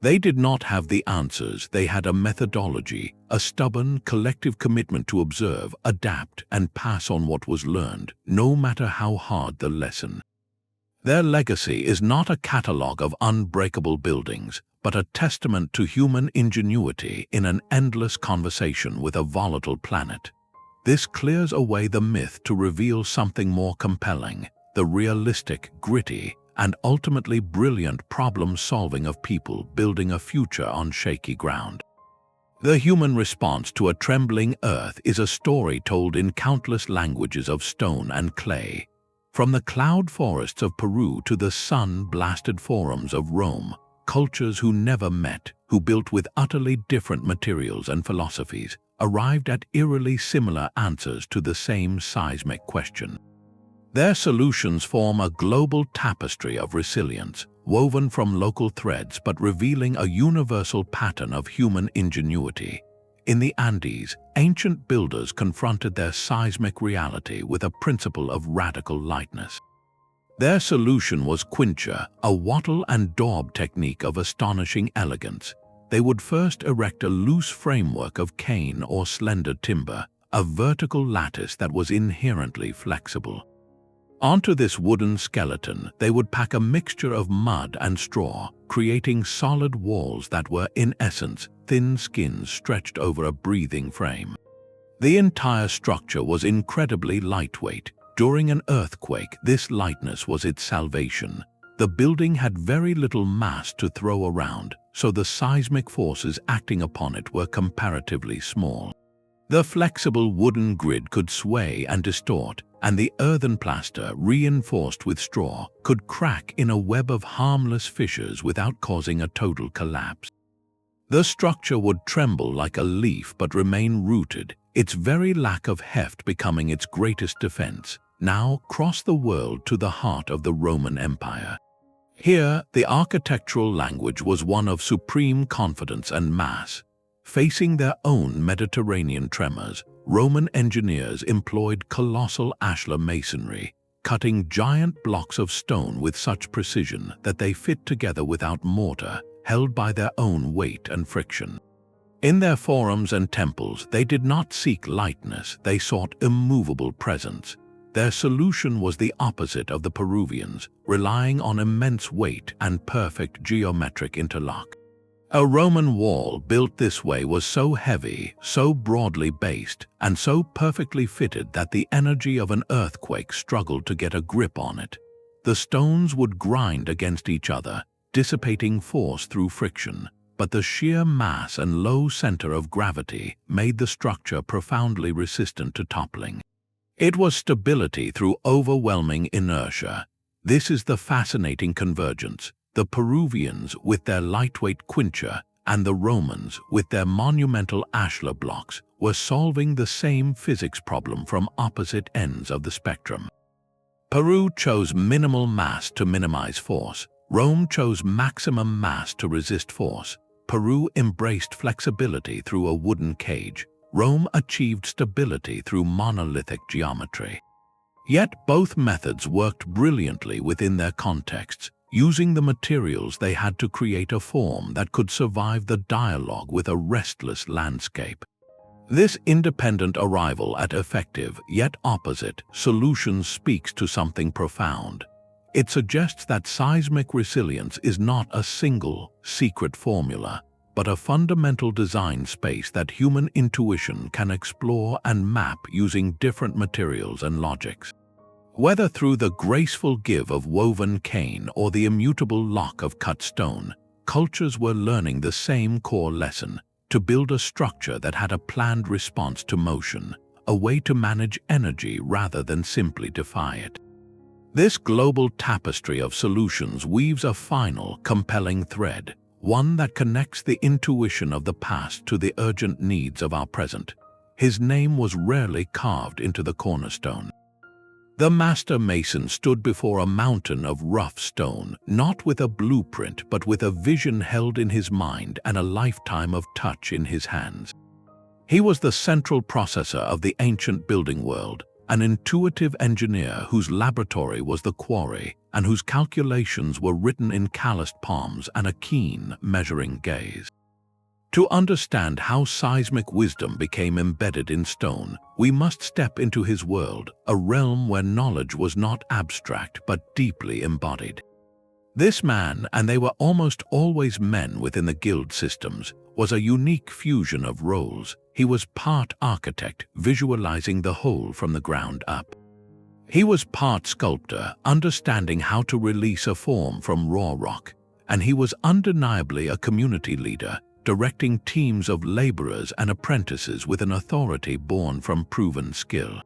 They did not have the answers, they had a methodology, a stubborn, collective commitment to observe, adapt, and pass on what was learned, no matter how hard the lesson. Their legacy is not a catalogue of unbreakable buildings, but a testament to human ingenuity in an endless conversation with a volatile planet. This clears away the myth to reveal something more compelling, the realistic, gritty, and ultimately brilliant problem-solving of people building a future on shaky ground. The human response to a trembling earth is a story told in countless languages of stone and clay. From the cloud forests of Peru to the sun-blasted forums of Rome, cultures who never met, who built with utterly different materials and philosophies, arrived at eerily similar answers to the same seismic question. Their solutions form a global tapestry of resilience, woven from local threads but revealing a universal pattern of human ingenuity. In the Andes, ancient builders confronted their seismic reality with a principle of radical lightness. Their solution was quincha, a wattle and daub technique of astonishing elegance. They would first erect a loose framework of cane or slender timber, a vertical lattice that was inherently flexible. Onto this wooden skeleton, they would pack a mixture of mud and straw, creating solid walls that were, in essence, thin skins stretched over a breathing frame. The entire structure was incredibly lightweight, During an earthquake, this lightness was its salvation. The building had very little mass to throw around, so the seismic forces acting upon it were comparatively small. The flexible wooden grid could sway and distort, and the earthen plaster, reinforced with straw, could crack in a web of harmless fissures without causing a total collapse. The structure would tremble like a leaf but remain rooted, its very lack of heft becoming its greatest defense. Now cross the world to the heart of the Roman Empire. Here, the architectural language was one of supreme confidence and mass. Facing their own Mediterranean tremors, Roman engineers employed colossal ashlar masonry, cutting giant blocks of stone with such precision that they fit together without mortar, held by their own weight and friction. In their forums and temples, they did not seek lightness, they sought immovable presence. Their solution was the opposite of the Peruvians, relying on immense weight and perfect geometric interlock. A Roman wall built this way was so heavy, so broadly based, and so perfectly fitted that the energy of an earthquake struggled to get a grip on it. The stones would grind against each other, dissipating force through friction, but the sheer mass and low center of gravity made the structure profoundly resistant to toppling. It was stability through overwhelming inertia. This is the fascinating convergence. The Peruvians with their lightweight quincha and the Romans with their monumental ashlar blocks were solving the same physics problem from opposite ends of the spectrum. Peru chose minimal mass to minimize force. Rome chose maximum mass to resist force. Peru embraced flexibility through a wooden cage. Rome achieved stability through monolithic geometry. Yet both methods worked brilliantly within their contexts, using the materials they had to create a form that could survive the dialogue with a restless landscape. This independent arrival at effective, yet opposite, solutions speaks to something profound. It suggests that seismic resilience is not a single, secret formula, but a fundamental design space that human intuition can explore and map using different materials and logics. Whether through the graceful give of woven cane or the immutable lock of cut stone, cultures were learning the same core lesson: to build a structure that had a planned response to motion, a way to manage energy rather than simply defy it. This global tapestry of solutions weaves a final, compelling thread, one that connects the intuition of the past to the urgent needs of our present. His name was rarely carved into the cornerstone. The master mason stood before a mountain of rough stone, not with a blueprint but with a vision held in his mind and a lifetime of touch in his hands. He was the central processor of the ancient building world, an intuitive engineer whose laboratory was the quarry and whose calculations were written in calloused palms and a keen, measuring gaze. To understand how seismic wisdom became embedded in stone, we must step into his world, a realm where knowledge was not abstract but deeply embodied. This man, and they were almost always men within the guild systems, was a unique fusion of roles. He was part architect, visualizing the whole from the ground up. He was part sculptor, understanding how to release a form from raw rock, and he was undeniably a community leader, directing teams of laborers and apprentices with an authority born from proven skill.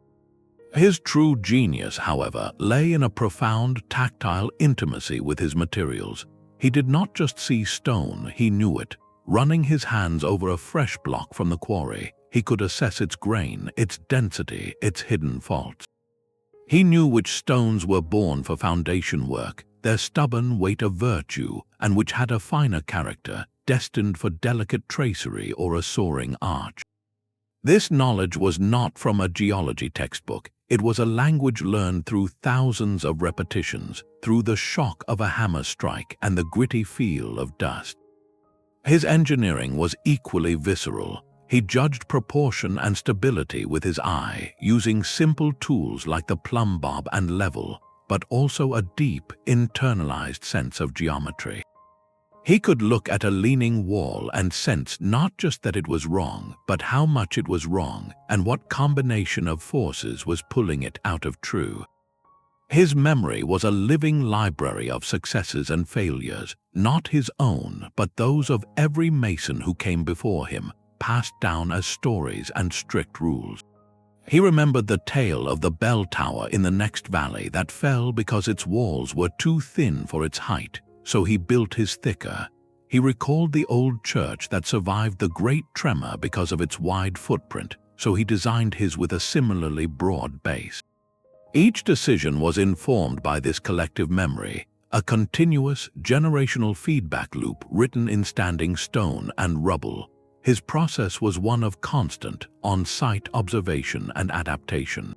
His true genius, however, lay in a profound tactile intimacy with his materials. He did not just see stone, he knew it. Running his hands over a fresh block from the quarry, he could assess its grain, its density, its hidden faults. He knew which stones were born for foundation work, their stubborn weight of virtue, and which had a finer character, destined for delicate tracery or a soaring arch. This knowledge was not from a geology textbook. It was a language learned through thousands of repetitions, through the shock of a hammer strike and the gritty feel of dust. His engineering was equally visceral. He judged proportion and stability with his eye, using simple tools like the plumb bob and level, but also a deep, internalized sense of geometry. He could look at a leaning wall and sense not just that it was wrong, but how much it was wrong and what combination of forces was pulling it out of true. His memory was a living library of successes and failures, not his own, but those of every mason who came before him, passed down as stories and strict rules. He remembered the tale of the bell tower in the next valley that fell because its walls were too thin for its height, so he built his thicker. He recalled the old church that survived the great tremor because of its wide footprint, so he designed his with a similarly broad base. Each decision was informed by this collective memory, a continuous, generational feedback loop written in standing stone and rubble. His process was one of constant, on-site observation and adaptation.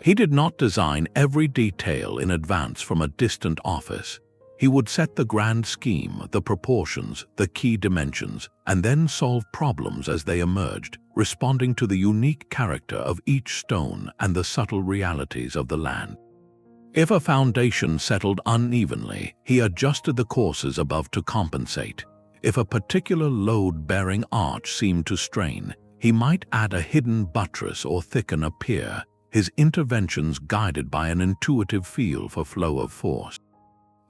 He did not design every detail in advance from a distant office. He would set the grand scheme, the proportions, the key dimensions, and then solve problems as they emerged, responding to the unique character of each stone and the subtle realities of the land. If a foundation settled unevenly, he adjusted the courses above to compensate. If a particular load-bearing arch seemed to strain, he might add a hidden buttress or thicken a pier, his interventions guided by an intuitive feel for flow of force.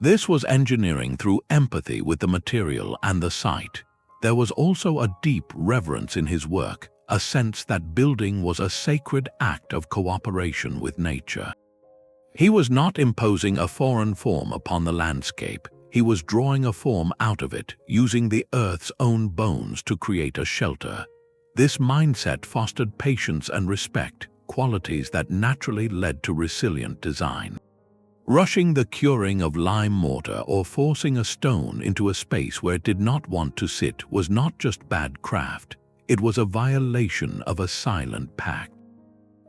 This was engineering through empathy with the material and the site. There was also a deep reverence in his work, a sense that building was a sacred act of cooperation with nature. He was not imposing a foreign form upon the landscape. He was drawing a form out of it, using the earth's own bones to create a shelter. This mindset fostered patience and respect, qualities that naturally led to resilient design. Rushing the curing of lime mortar or forcing a stone into a space where it did not want to sit was not just bad craft, it was a violation of a silent pact.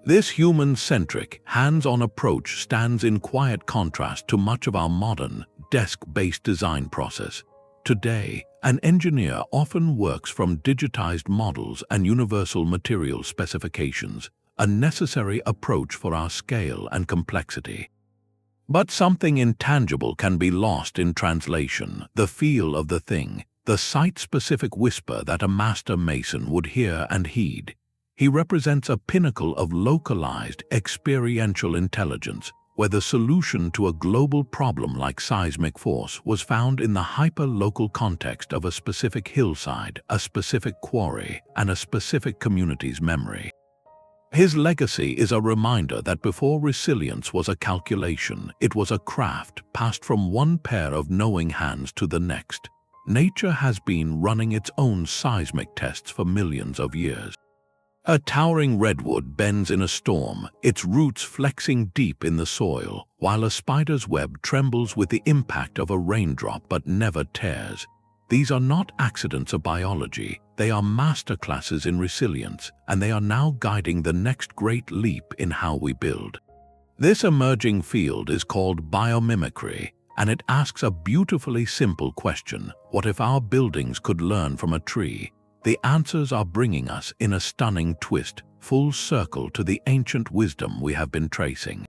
This human-centric, hands-on approach stands in quiet contrast to much of our modern, desk-based design process. Today, an engineer often works from digitized models and universal material specifications, a necessary approach for our scale and complexity. But something intangible can be lost in translation, the feel of the thing, the site-specific whisper that a master mason would hear and heed. He represents a pinnacle of localized, experiential intelligence, where the solution to a global problem like seismic force was found in the hyper-local context of a specific hillside, a specific quarry, and a specific community's memory. His legacy is a reminder that before resilience was a calculation, it was a craft passed from one pair of knowing hands to the next. Nature has been running its own seismic tests for millions of years. A towering redwood bends in a storm, its roots flexing deep in the soil, while a spider's web trembles with the impact of a raindrop but never tears. These are not accidents of biology, they are masterclasses in resilience, and they are now guiding the next great leap in how we build. This emerging field is called biomimicry, and it asks a beautifully simple question: what if our buildings could learn from a tree? The answers are bringing us in a stunning twist, full circle to the ancient wisdom we have been tracing.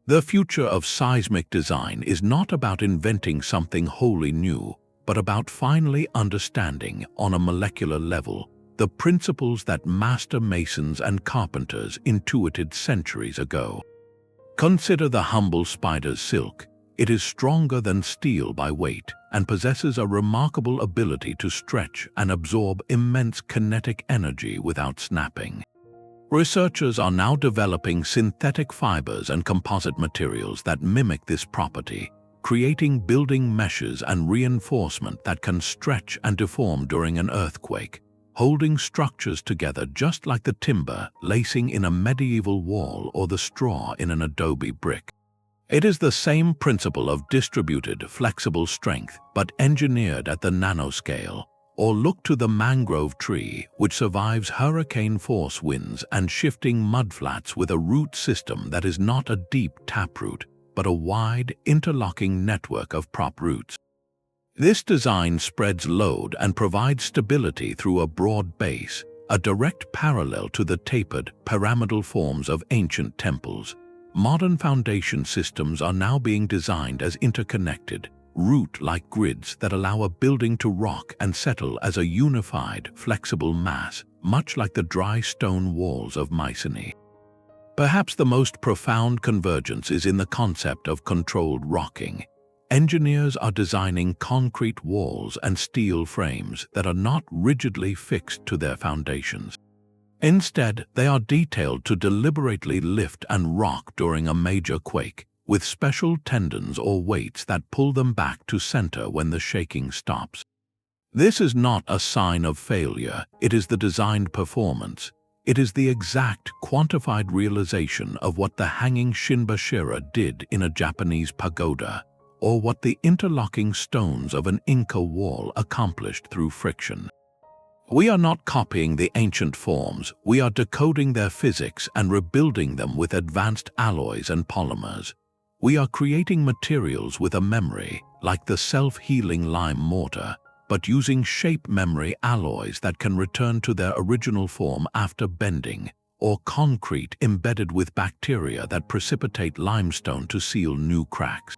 The future of seismic design is not about inventing something wholly new, but about finally understanding, on a molecular level, the principles that master masons and carpenters intuited centuries ago. Consider the humble spider's silk. It is stronger than steel by weight and possesses a remarkable ability to stretch and absorb immense kinetic energy without snapping. Researchers are now developing synthetic fibers and composite materials that mimic this property, creating building meshes and reinforcement that can stretch and deform during an earthquake, holding structures together just like the timber lacing in a medieval wall or the straw in an adobe brick. It is the same principle of distributed, flexible strength, but engineered at the nanoscale. Or look to the mangrove tree, which survives hurricane-force winds and shifting mudflats with a root system that is not a deep taproot, but a wide, interlocking network of prop roots. This design spreads load and provides stability through a broad base, a direct parallel to the tapered, pyramidal forms of ancient temples. Modern foundation systems are now being designed as interconnected, root-like grids that allow a building to rock and settle as a unified, flexible mass, much like the dry stone walls of Masonry. Perhaps the most profound convergence is in the concept of controlled rocking. Engineers are designing concrete walls and steel frames that are not rigidly fixed to their foundations. Instead, they are detailed to deliberately lift and rock during a major quake, with special tendons or weights that pull them back to center when the shaking stops. This is not a sign of failure, it is the designed performance. It is the exact, quantified realization of what the hanging Shinbashira did in a Japanese pagoda, or what the interlocking stones of an Inca wall accomplished through friction. We are not copying the ancient forms, we are decoding their physics and rebuilding them with advanced alloys and polymers. We are creating materials with a memory, like the self-healing lime mortar, but using shape memory alloys that can return to their original form after bending, or concrete embedded with bacteria that precipitate limestone to seal new cracks.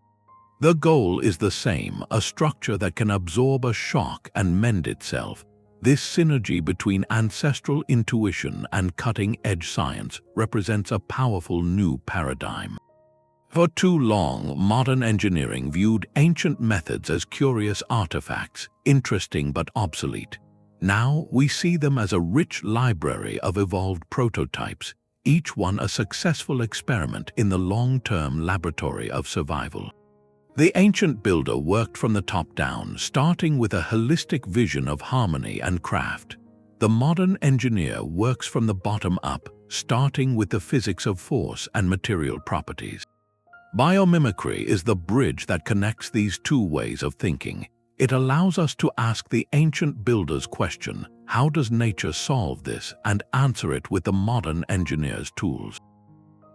The goal is the same, a structure that can absorb a shock and mend itself. This synergy between ancestral intuition and cutting-edge science represents a powerful new paradigm. For too long, modern engineering viewed ancient methods as curious artifacts, interesting but obsolete. Now we see them as a rich library of evolved prototypes, each one a successful experiment in the long-term laboratory of survival. The ancient builder worked from the top down, starting with a holistic vision of harmony and craft. The modern engineer works from the bottom up, starting with the physics of force and material properties. Biomimicry is the bridge that connects these two ways of thinking. It allows us to ask the ancient builder's question, how does nature solve this, and answer it with the modern engineer's tools.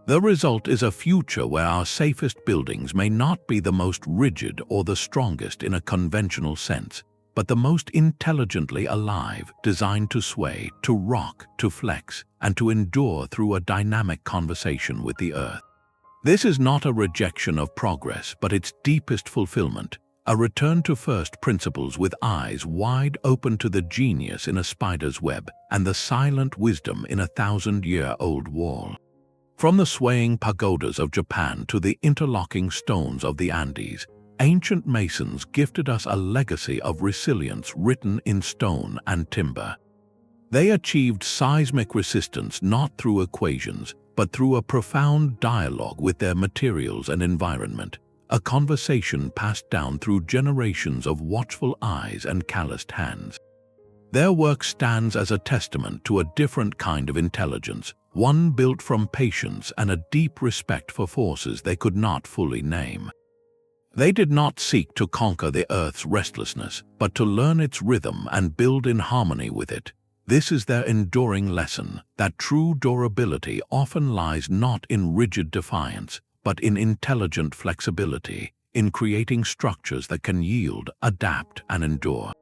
The result is a future where our safest buildings may not be the most rigid or the strongest in a conventional sense, but the most intelligently alive, designed to sway, to rock, to flex, and to endure through a dynamic conversation with the earth. This is not a rejection of progress, but its deepest fulfillment, a return to first principles with eyes wide open to the genius in a spider's web and the silent wisdom in a 1,000-year-old wall. From the swaying pagodas of Japan to the interlocking stones of the Andes, ancient masons gifted us a legacy of resilience written in stone and timber. They achieved seismic resistance not through equations, but through a profound dialogue with their materials and environment, a conversation passed down through generations of watchful eyes and calloused hands. Their work stands as a testament to a different kind of intelligence, one built from patience and a deep respect for forces they could not fully name. They did not seek to conquer the Earth's restlessness, but to learn its rhythm and build in harmony with it. This is their enduring lesson, that true durability often lies not in rigid defiance, but in intelligent flexibility, in creating structures that can yield, adapt, and endure.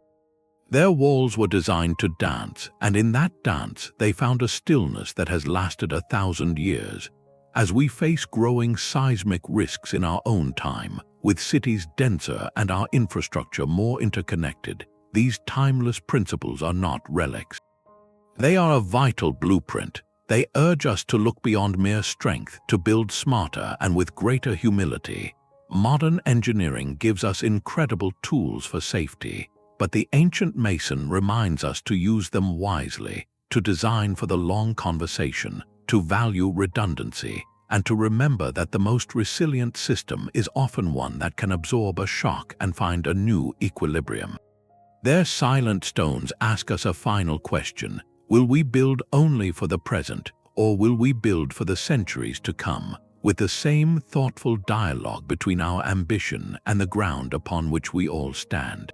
Their walls were designed to dance, and in that dance they found a stillness that has lasted 1,000 years. As we face growing seismic risks in our own time, with cities denser and our infrastructure more interconnected, these timeless principles are not relics. They are a vital blueprint. They urge us to look beyond mere strength, to build smarter and with greater humility. Modern engineering gives us incredible tools for safety, but the ancient mason reminds us to use them wisely, to design for the long conversation, to value redundancy, and to remember that the most resilient system is often one that can absorb a shock and find a new equilibrium. Their silent stones ask us a final question: will we build only for the present, or will we build for the centuries to come, with the same thoughtful dialogue between our ambition and the ground upon which we all stand?